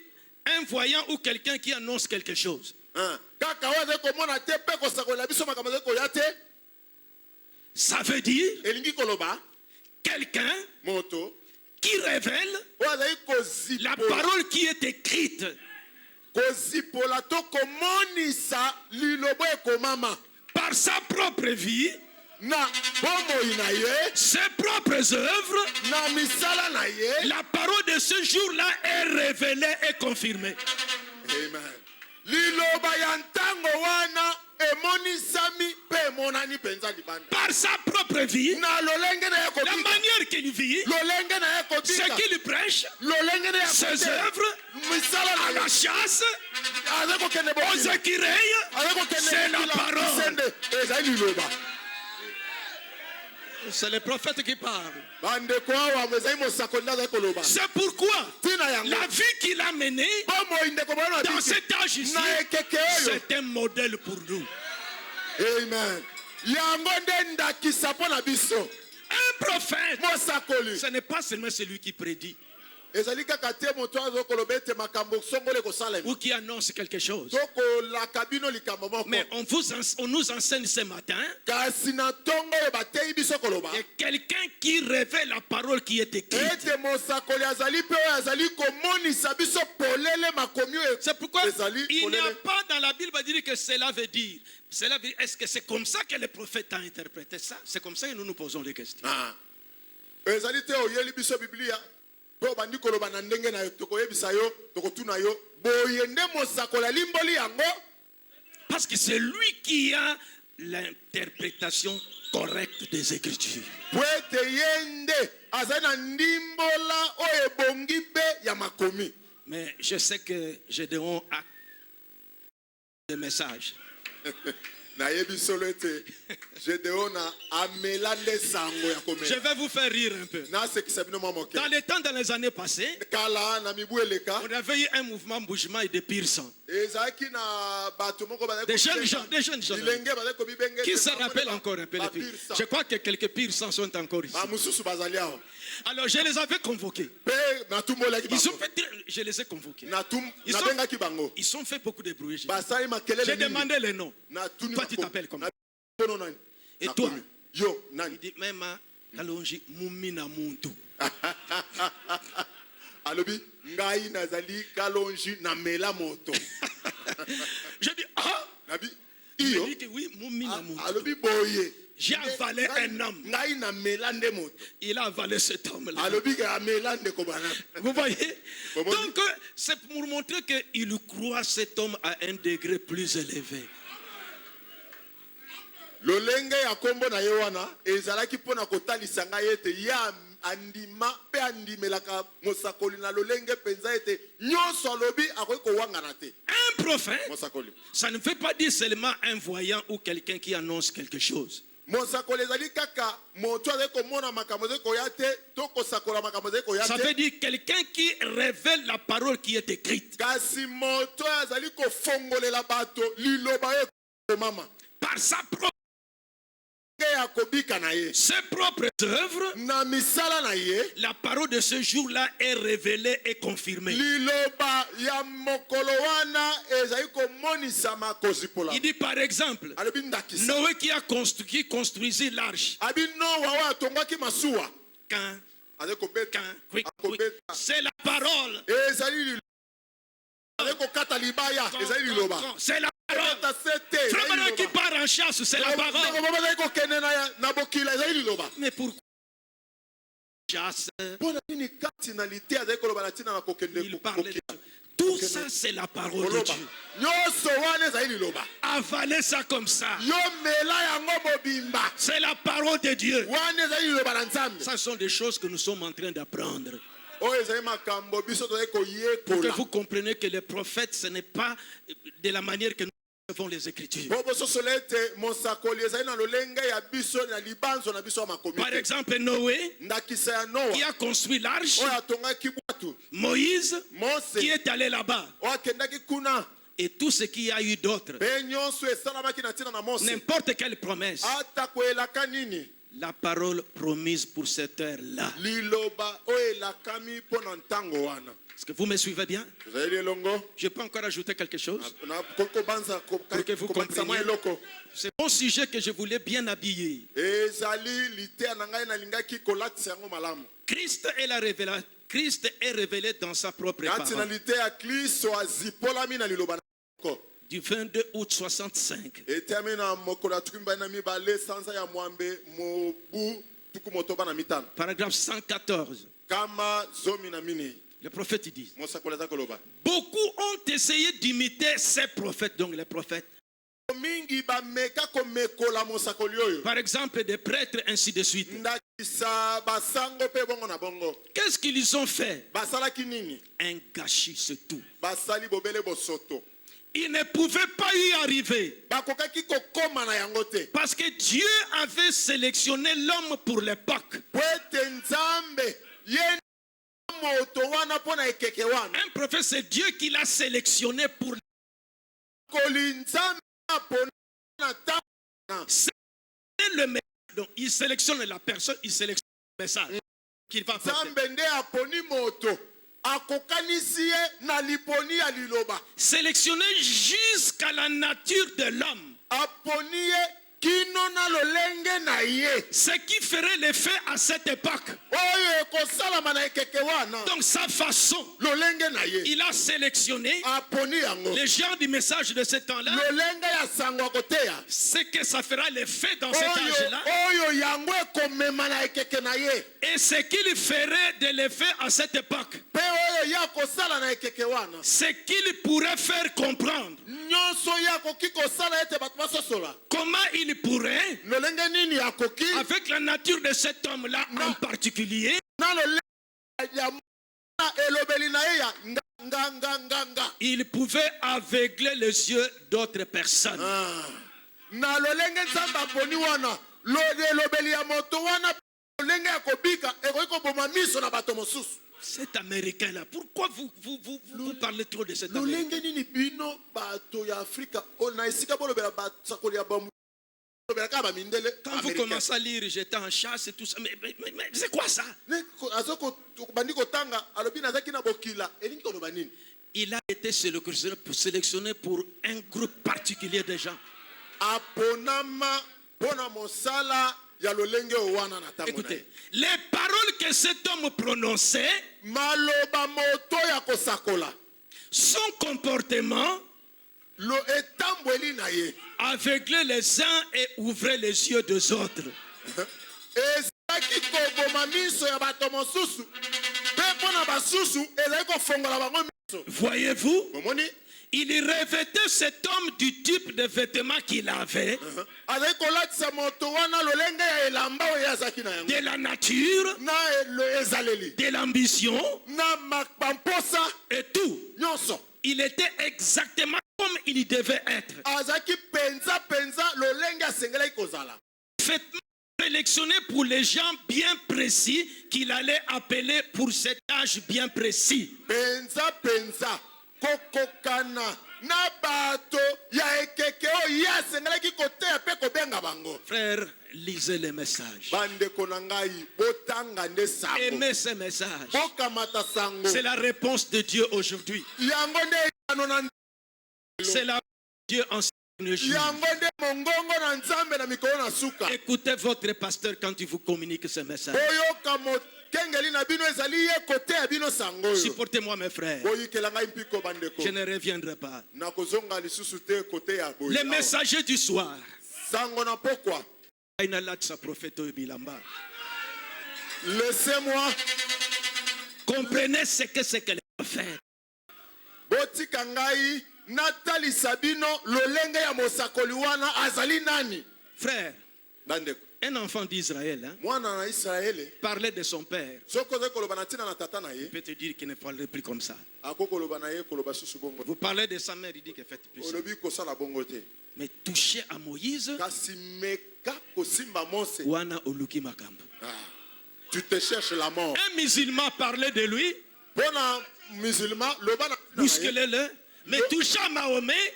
Speaker 1: un voyant ou quelqu'un qui annonce quelque chose. Ça veut dire quelqu'un qui révèle la parole qui est écrite. Par sa propre vie, ses propres œuvres, la parole de ce jour-là est révélée et confirmée.
Speaker 2: Amen.
Speaker 1: Par sa propre vie, la manière qu'il vit, ce qu'il prêche, ses œuvres, à la chasse, aux écureuils, c'est la parole. C'est le prophète qui parle. C'est pourquoi la vie qu'il a menée dans cet âge ici, c'est un modèle pour nous.
Speaker 2: Amen.
Speaker 1: Un prophète, ce n'est pas seulement celui qui prédit ou qui annonce quelque chose. Mais on nous enseigne ce matin que quelqu'un qui révèle la parole qui est écrite. C'est pourquoi il n'y a pas dans la Bible à dire que cela veut dire. Est-ce que c'est comme ça que le prophète a interprété ça? C'est comme ça que nous nous posons des questions. Parce que c'est lui qui a l'interprétation correcte des Écritures. Mais je sais que Gédéon a des messages.
Speaker 2: Je
Speaker 1: vais vous faire rire un peu. Dans les temps, dans les années passées, on avait eu un mouvement bougement et de pire sang. Des jeunes gens qui se rappellent encore un peu de pire. Je crois que quelques pires sang sont encore ici. Alors je les avais convoqués. Je les ai convoqués. Ils ont fait beaucoup de bruit. J'ai demandé les noms. Toi, tu t'appelles comment? Et toi? Il dit même Kalonji Mumina Muntu.
Speaker 2: Alobi ngai nazali Kalonji na mela moto.
Speaker 1: Je dis ah. Il dit que oui Mumina Muntu.
Speaker 2: Alobi boye.
Speaker 1: J'ai avalé un homme. Il a avalé cet homme-là. Vous voyez? Donc, c'est pour montrer qu'il croit cet homme à un degré plus élevé.
Speaker 2: Lolenge ya kombo na yewana ezalaki pona kotalisa ngai ete ya andima pe andimelaka mosakoli na lolenge penza ete nyonso alobi akoki kowangana te.
Speaker 1: Un prophète, ça ne veut pas dire seulement un voyant ou quelqu'un qui annonce quelque chose. Ça veut dire quelqu'un qui révèle la parole qui est écrite. Par sa propre ses propres œuvres, la parole de ce jour-là est révélée et confirmée. Il dit par exemple, Noé qui construisit l'arche. C'est la parole. C'est la parole. Frère qui part en chasse, c'est la parole. Mais pourquoi chasse? Il parlait de tout ça, c'est la parole de Dieu. Avalez ça comme ça. C'est la parole de Dieu. Ça sont des choses que nous sommes en train d'apprendre. Pour que vous compreniez que les prophètes, ce n'est pas de la manière que nous recevons les Écritures. Par exemple, Noé, qui a construit l'arche, Moïse, qui est allé là-bas, et tout ce qu'il y a eu d'autre, n'importe quelle promesse, La parole promise pour cette heure-là. Est-ce que vous me suivez bien? Je peux encore ajouter quelque chose pour que vous compreniez. C'est un sujet que je voulais bien habiller. Christ est révélé dans sa propre parole. Du 22 août 65. Paragraphe 114. Le prophète dit: beaucoup ont essayé d'imiter ces prophètes, donc les prophètes. Par exemple, des prêtres, ainsi de suite. Qu'est-ce qu'ils ont fait? Un gâchis, c'est tout. Ils ne pouvaient pas y arriver. Parce que Dieu avait sélectionné l'homme pour l'époque. Un prophète, c'est Dieu qui l'a sélectionné pour le message. Donc, il sélectionne la personne, il sélectionne le message qu'il va porter. Sélectionné jusqu'à la nature de l'homme. Ce qui ferait l'effet à cette époque. Donc sa façon, il a sélectionné les gens du message de ce temps-là. C'est que ça fera l'effet dans cet âge-là. Et ce qu'il ferait de l'effet à cette époque, ce qu'il pourrait faire comprendre. Comment il pourrait, avec la nature de cet homme-là en particulier, il pouvait aveugler les yeux d'autres personnes. Cet Américain-là, pourquoi vous parlez trop de cet Américain? Quand vous commencez à lire, j'étais en chasse et tout ça, mais c'est quoi ça? Il a été sélectionné pour un groupe particulier de gens. Écoutez, les paroles que cet homme prononçait, son comportement aveuglait les uns et ouvrait les yeux des autres. Voyez-vous? Il revêtait cet homme du type de vêtements qu'il avait, de la nature, de l'ambition et tout. Il était exactement comme il devait être. Vêtements sélectionnés pour les gens bien précis qu'il allait appeler pour cet âge bien précis. Frère, lisez les messages. Aimez ces messages. C'est la réponse de Dieu aujourd'hui. C'est la réponse de Dieu en écoutez votre pasteur quand il vous communique ce message. Supportez-moi mes frères. Je ne reviendrai pas. Les messagers du soir. Laissez-moi. Comprenez ce que c'est que les prophètes. Frère, un enfant d'Israël parlait de son père. Il peut te dire qu'il ne parlerait plus comme ça. Vous parlez de sa mère, il dit qu'elle fait plus ça. Mais toucher à Moïse,
Speaker 2: tu te cherches la mort.
Speaker 1: Un musulman parlait de lui, bousculez-le. Mais toucher à Mahomet,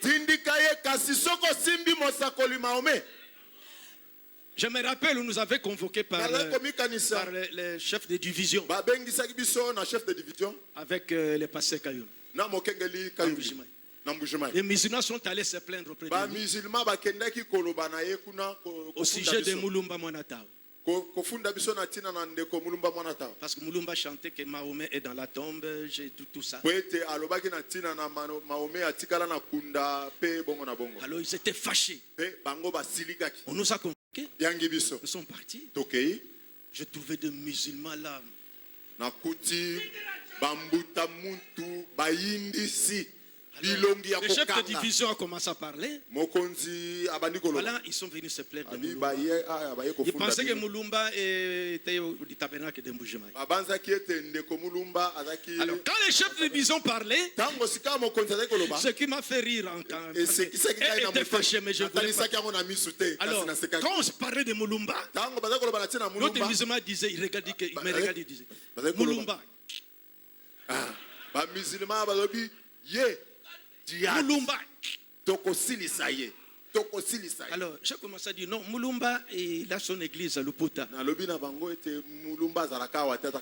Speaker 1: Je me rappelle, on nous avait convoqué par les chefs de division. Avec les pasteurs Kayoum. Les musulmans sont allés se plaindre auprès de lui au sujet de Mulumba Mwanatao. Parce que Mulumba chantait que Mahomet est dans la tombe, j'ai tout ça. Alors ils étaient fâchés. On nous a convoqués. Nous sommes partis. Je trouvais des musulmans là. Alors, le chef de division a commencé à parler. Voilà, ils sont venus se plaindre de Mulumba. Ils pensaient que Mulumba était du tabernacle de Mboujemaï. Alors, quand le chef de division parlait, ce qui m'a fait rire en temps, elle était fâchée, mais je voulais pas. Alors, quand on parlait de Mulumba, l'autre musulman disait, il me regardait, il disait, Mulumba. Mulumba. Alors, j'ai commencé à dire non, Mulumba, il a son église à Luputa.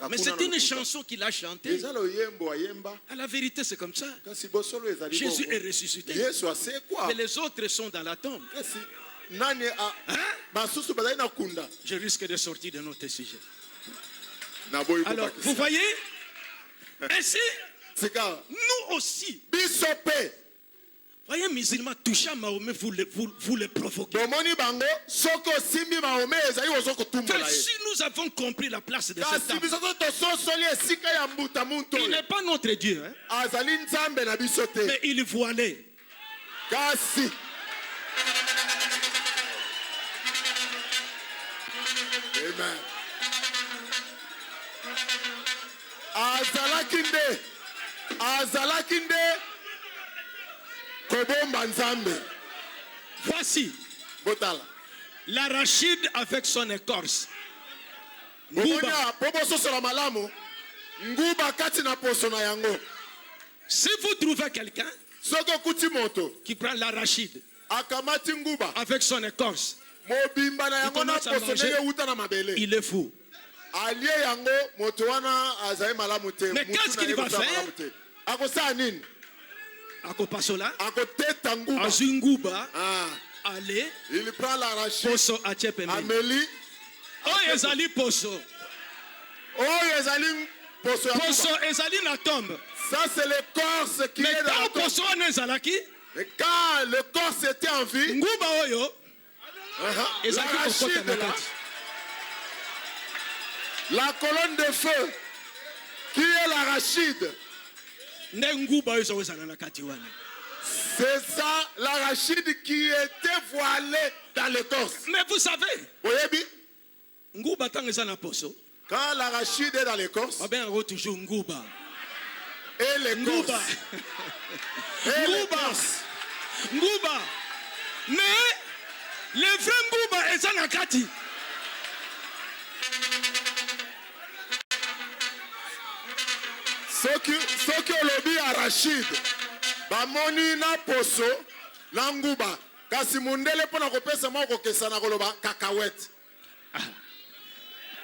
Speaker 1: Mais c'est une chanson qu'il a chantée. À la vérité, c'est comme ça. Jésus est ressuscité. Mais les autres sont dans la tombe. Je risque de sortir de notre sujet. Alors, vous voyez, ainsi, nous aussi, voyez, musulmans touchés à Mahomet, vous les provoquez. Si nous avons compris la place de cet homme, il n'est pas notre Dieu, hein? Mais il est voilé.
Speaker 2: Amen.
Speaker 1: Voici l'arachide avec son écorce. Si vous trouvez quelqu'un qui prend l'arachide avec son écorce, il commence à manger, il est fou. Mais qu'est-ce qu'il va faire? Akopasola, Azunguba, allez,
Speaker 2: il prend l'arachide,
Speaker 1: Poso Achepeme.
Speaker 2: Amélie,
Speaker 1: Oh, Ezali Poso. Poso Ezali na tombe.
Speaker 2: Ça, c'est l'écorce qui est dans la tombe.
Speaker 1: Poso Nezalaki.
Speaker 2: Mais quand l'écorce était en vie,
Speaker 1: Nguba Oyo,
Speaker 2: l'arachide là, la colonne de feu, qui est l'arachide. C'est ça, l'arachide qui était voilé dans l'écorce.
Speaker 1: Mais vous savez,
Speaker 2: quand l'arachide est dans l'écorce,
Speaker 1: toujours Nguba.
Speaker 2: Et l'écorce.
Speaker 1: Nguba. Mais le vrai Nguba est en Akati.
Speaker 2: Ceux qui ont lobby arachide, bamoni na poso, na nguba, kasi mundele pona kopesa moko kesana koloba cacahuète.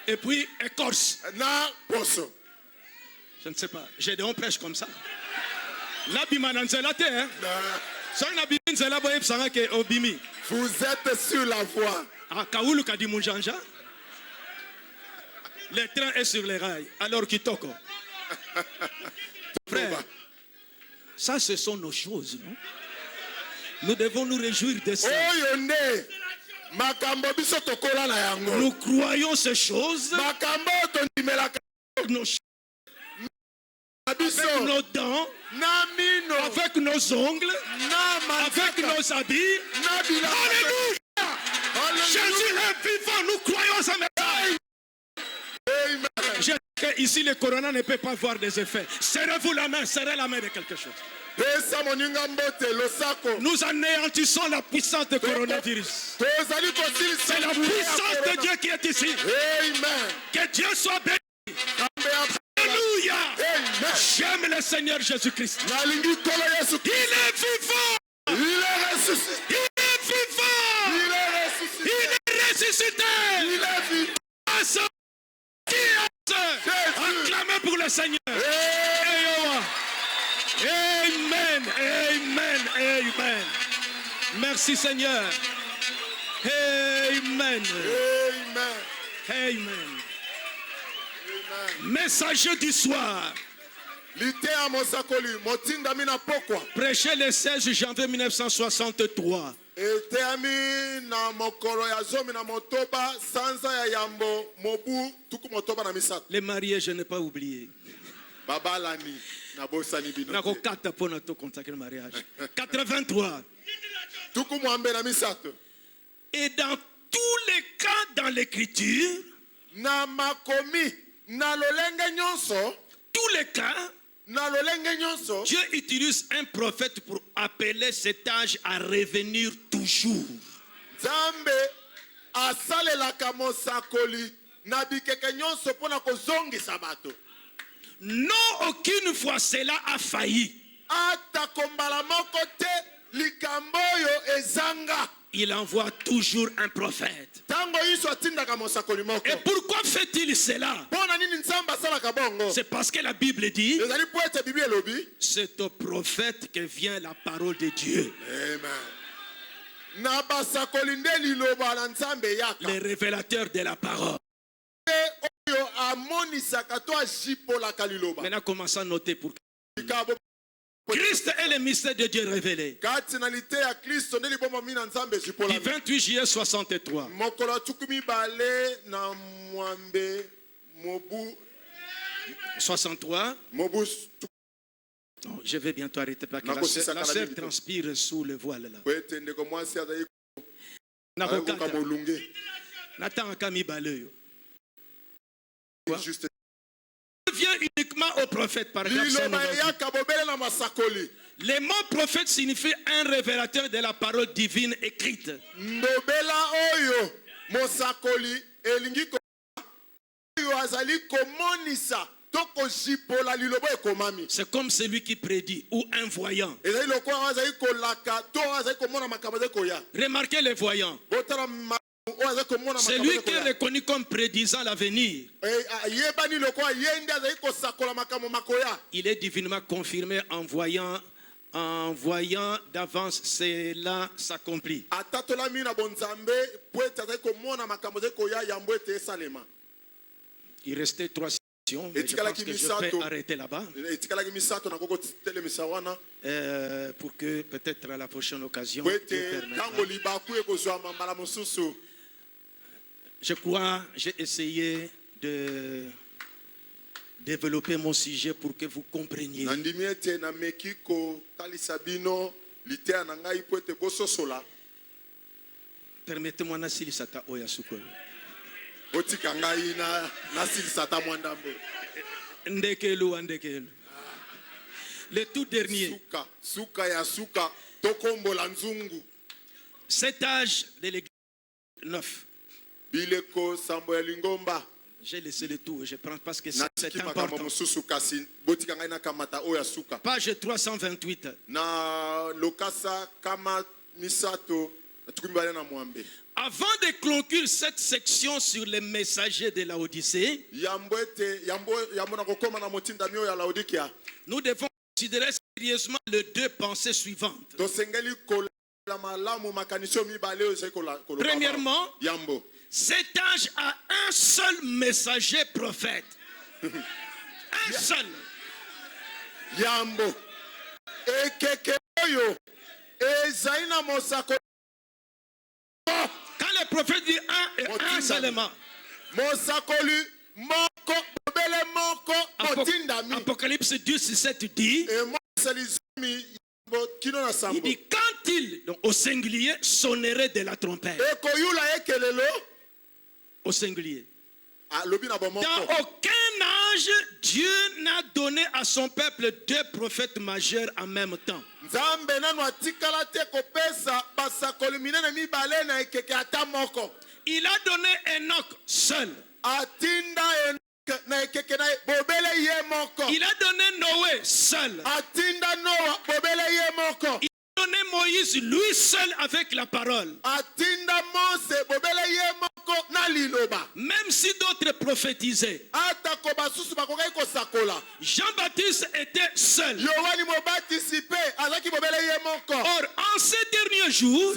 Speaker 1: Et puis écorce.
Speaker 2: Na poso.
Speaker 1: Je ne sais pas, j'ai des prêches comme ça. La bimananzela te, hein?
Speaker 2: Vous êtes sur la voie.
Speaker 1: Ah, Kaoulou Kadi Moujanja. Le train est sur les rails. Alors Kitoko. Frère, ça ce sont nos choses, non? Nous devons nous réjouir de ça. Nous croyons ces choses. Avec nos dents, avec nos ongles, avec nos habits. Alléluia! Jésus est vivant, nous croyons ça. Ici, le corona ne peut pas avoir des effets. Serrez-vous la main, serrez la main de quelque chose. Nous anéantissons la puissance du coronavirus. C'est la puissance de Dieu qui est ici.
Speaker 2: Amen.
Speaker 1: Que Dieu soit béni. Alléluia. J'aime le Seigneur Jésus-Christ. Il est vivant.
Speaker 2: Il est ressuscité.
Speaker 1: Il est vivant.
Speaker 2: Il est ressuscité.
Speaker 1: Il est ressuscité. le Seigneur. Amen, amen, amen. Merci Seigneur. Amen.
Speaker 2: Amen.
Speaker 1: Amen. Messager du soir. Prêché le 16 janvier 1963. Les mariés, je n'ai pas oublié. 83. Et dans tous les cas dans l'écriture, tous les cas, Dieu utilise un prophète pour appeler cet âge à revenir toujours. Non, aucune fois cela a failli. Il envoie toujours un prophète. Et pourquoi fait-il cela? C'est parce que la Bible dit, c'est au prophète que vient la parole de Dieu. Les révélateurs de la parole. Maintenant, commençons à noter pour Christ est le mystère de Dieu révélé. Du 28 juillet 63. 63. Oh, je vais bientôt arrêter parce que la sœur transpire sous le voile là. Vient uniquement au prophète par exemple. Les mots prophète signifient un révélateur de la parole divine écrite. C'est comme celui qui prédit ou un voyant. Remarquez les voyants. C'est lui qui est reconnu comme prédisant l'avenir. Il est divinement confirmé en voyant d'avance cela s'accomplit. Il restait 3 sessions, mais je pense que je vais arrêter là-bas. Pour que peut-être à la prochaine occasion, je crois, j'ai essayé de développer mon sujet pour que vous compreniez. Permettez-moi de sata oyasukolo. Ndekelu. Le tout dernier. Cet âge de l'église 9. J'ai laissé le tout, je prends parce que c'est important. Page 328. Avant de conclure cette section sur les messagers de la Odyssée, nous devons considérer sérieusement les 2 pensées suivantes. Premièrement, cet âge a un seul messager prophète. Un seul. Quand le prophète dit un et un seulement. Apocalypse 2:7 dit, il dit quand il, donc au singulier, sonnerait de la trompette. Au singulier. Dans aucun âge, Dieu n'a donné à son peuple 2 prophètes majeurs en même temps. Il a donné Enoch seul. Il a donné Noé seul. Il a donné Moïse lui seul avec la parole. Même si d'autres prophétisaient, Jean-Baptiste était seul. Or, en ces derniers jours,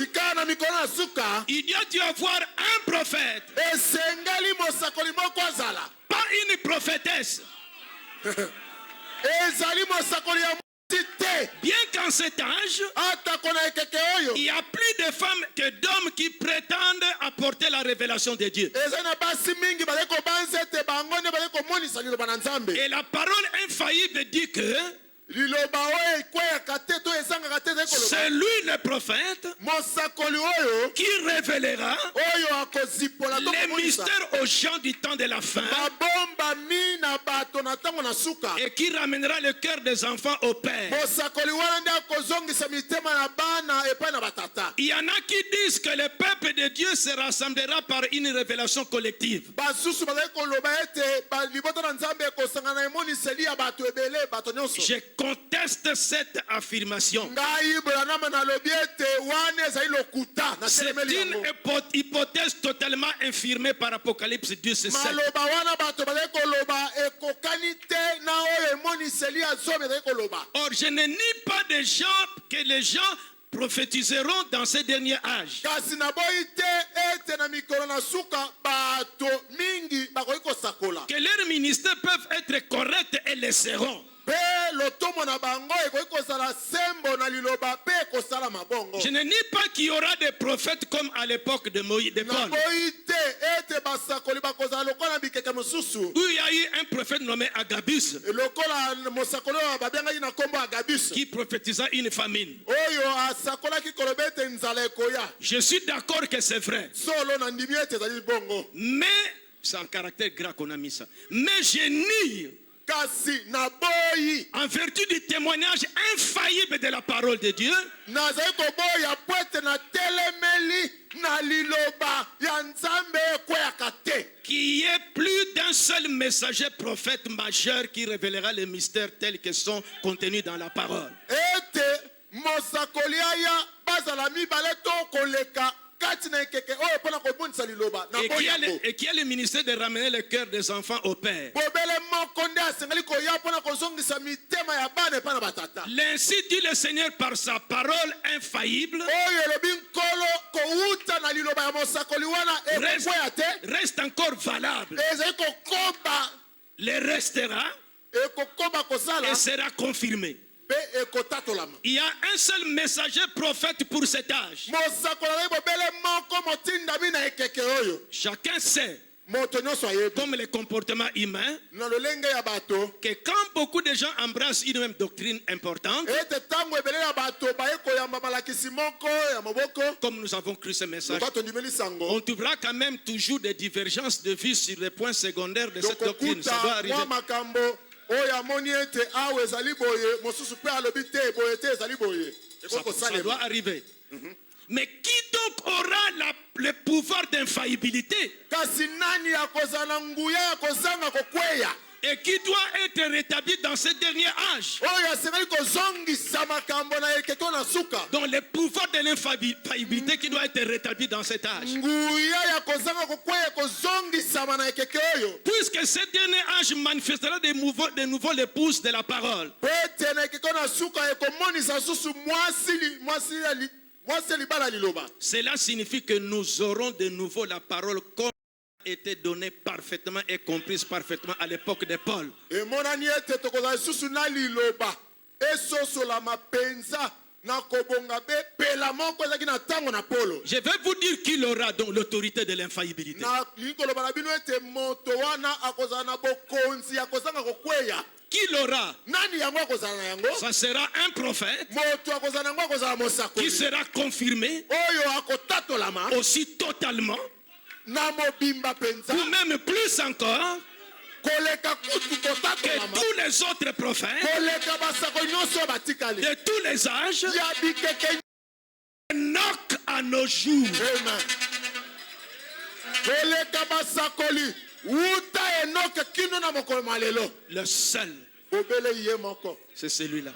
Speaker 1: il y a dû avoir un prophète, pas une prophétesse. Bien qu'en cet âge, il y a plus de femmes que d'hommes qui prétendent apporter la révélation de Dieu. Et la parole infaillible dit que c'est lui le prophète qui révélera les mystères aux gens du temps de la fin et qui ramènera le cœur des enfants au Père. Il y en a qui disent que le peuple de Dieu se rassemblera par une révélation collective. Je conteste cette affirmation. C'est une hypothèse totalement infirmée par Apocalypse 10:7. Or, je ne nie pas des gens que les gens prophétiseront dans ces derniers âges. Que leurs ministères peuvent être corrects et le seront. Je ne nie pas qu'il y aura des prophètes comme à l'époque de Moïse, de Paul. Où il y a eu un prophète nommé Agabus qui prophétisa une famine. Je suis d'accord que c'est vrai. Mais c'est un caractère gras qu'on a mis ça. Mais je nie, en vertu du témoignage infaillible de la parole de Dieu, qu'il y ait plus d'un seul messager prophète majeur qui révélera les mystères tels qu'ils sont contenus dans la parole. Et qui a le ministère de ramener le cœur des enfants au Père. L'ainsi dit le Seigneur par sa parole infaillible. Reste encore valable. Le restera et sera confirmé. Il y a un seul messager prophète pour cet âge. Chacun sait, comme le comportement humain, que quand beaucoup de gens embrassent une même doctrine importante, comme nous avons cru ce message, on trouvera quand même toujours des divergences de vue sur les points secondaires de cette doctrine. Ça doit arriver. Ça doit arriver. Mais qui donc aura le pouvoir d'infaillibilité et qui doit être rétabli dans ce dernier âge? Donc le pouvoir de l'infaillibilité qui doit être rétabli dans cet âge. Puisque ce dernier âge manifestera de nouveau l'épouse de la parole. Cela signifie que nous aurons de nouveau la parole comme était donnée parfaitement et comprise parfaitement à l'époque de Paul. Je vais vous dire qu'il aura donc l'autorité de l'infaillibilité. Qui l'aura? Ça sera un prophète qui sera confirmé aussi totalement, ou même plus encore, que tous les autres prophètes de tous les âges, Enoch à nos jours. Le seul, c'est celui-là.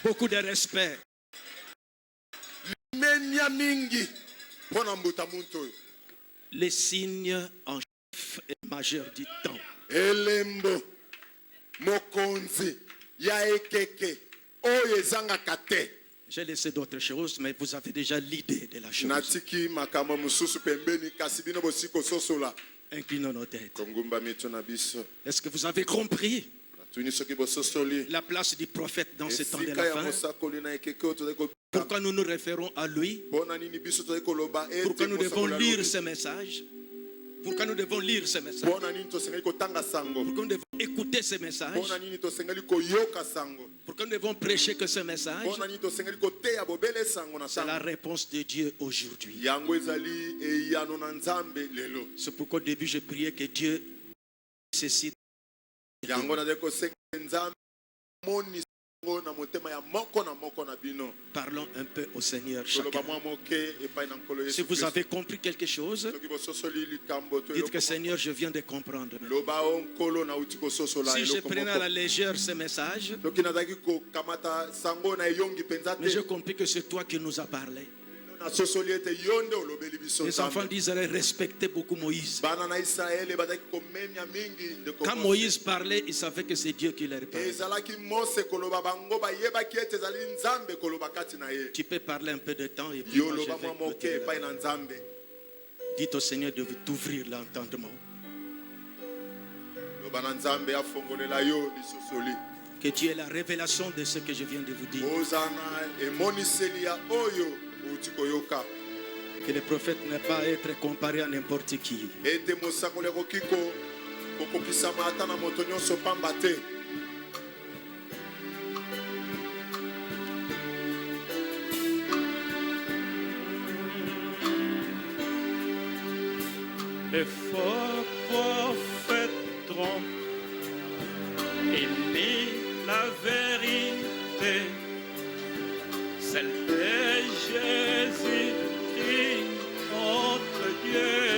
Speaker 1: Beaucoup de respect. Les signes en chef et majeur du temps.
Speaker 2: Elembo mokonzi ya ekeke oyo ezanga kate.
Speaker 1: J'ai laissé d'autres choses, mais vous avez déjà l'idée de la chose.
Speaker 2: Natiki makambo mususu pembeni kasi bino bosiko sosola.
Speaker 1: Inclinons nos têtes.
Speaker 2: Kongumba mitu na biso.
Speaker 1: Est-ce que vous avez compris la place du prophète dans ce temps de la fin? Pourquoi nous nous référons à lui? Pourquoi nous devons lire ce message? Pourquoi nous devons lire ce message? Pourquoi nous devons écouter ce message? Pourquoi nous devons prêcher que ce message? C'est la réponse de Dieu aujourd'hui. C'est pourquoi au début je priais que Dieu ceci. Parlons un peu au Seigneur chacun. Si vous avez compris quelque chose, dites que Seigneur, je viens de comprendre. Si je prenais à la légère ce message, mais j'ai compris que c'est toi qui nous as parlé. Les enfants d'Israël respectaient beaucoup Moïse. Quand Moïse parlait, ils savaient que c'est Dieu qui leur parlait. Tu peux parler un peu de temps et puis moi, je vais dites au Seigneur de t'ouvrir l'entendement. Que tu aies la révélation de ce que je viens de vous dire. Que le prophète n'est pas à être comparé à n'importe qui.
Speaker 3: Les faux prophètes trompent et nient la vérité, celle de Jésus-Christ, notre Dieu.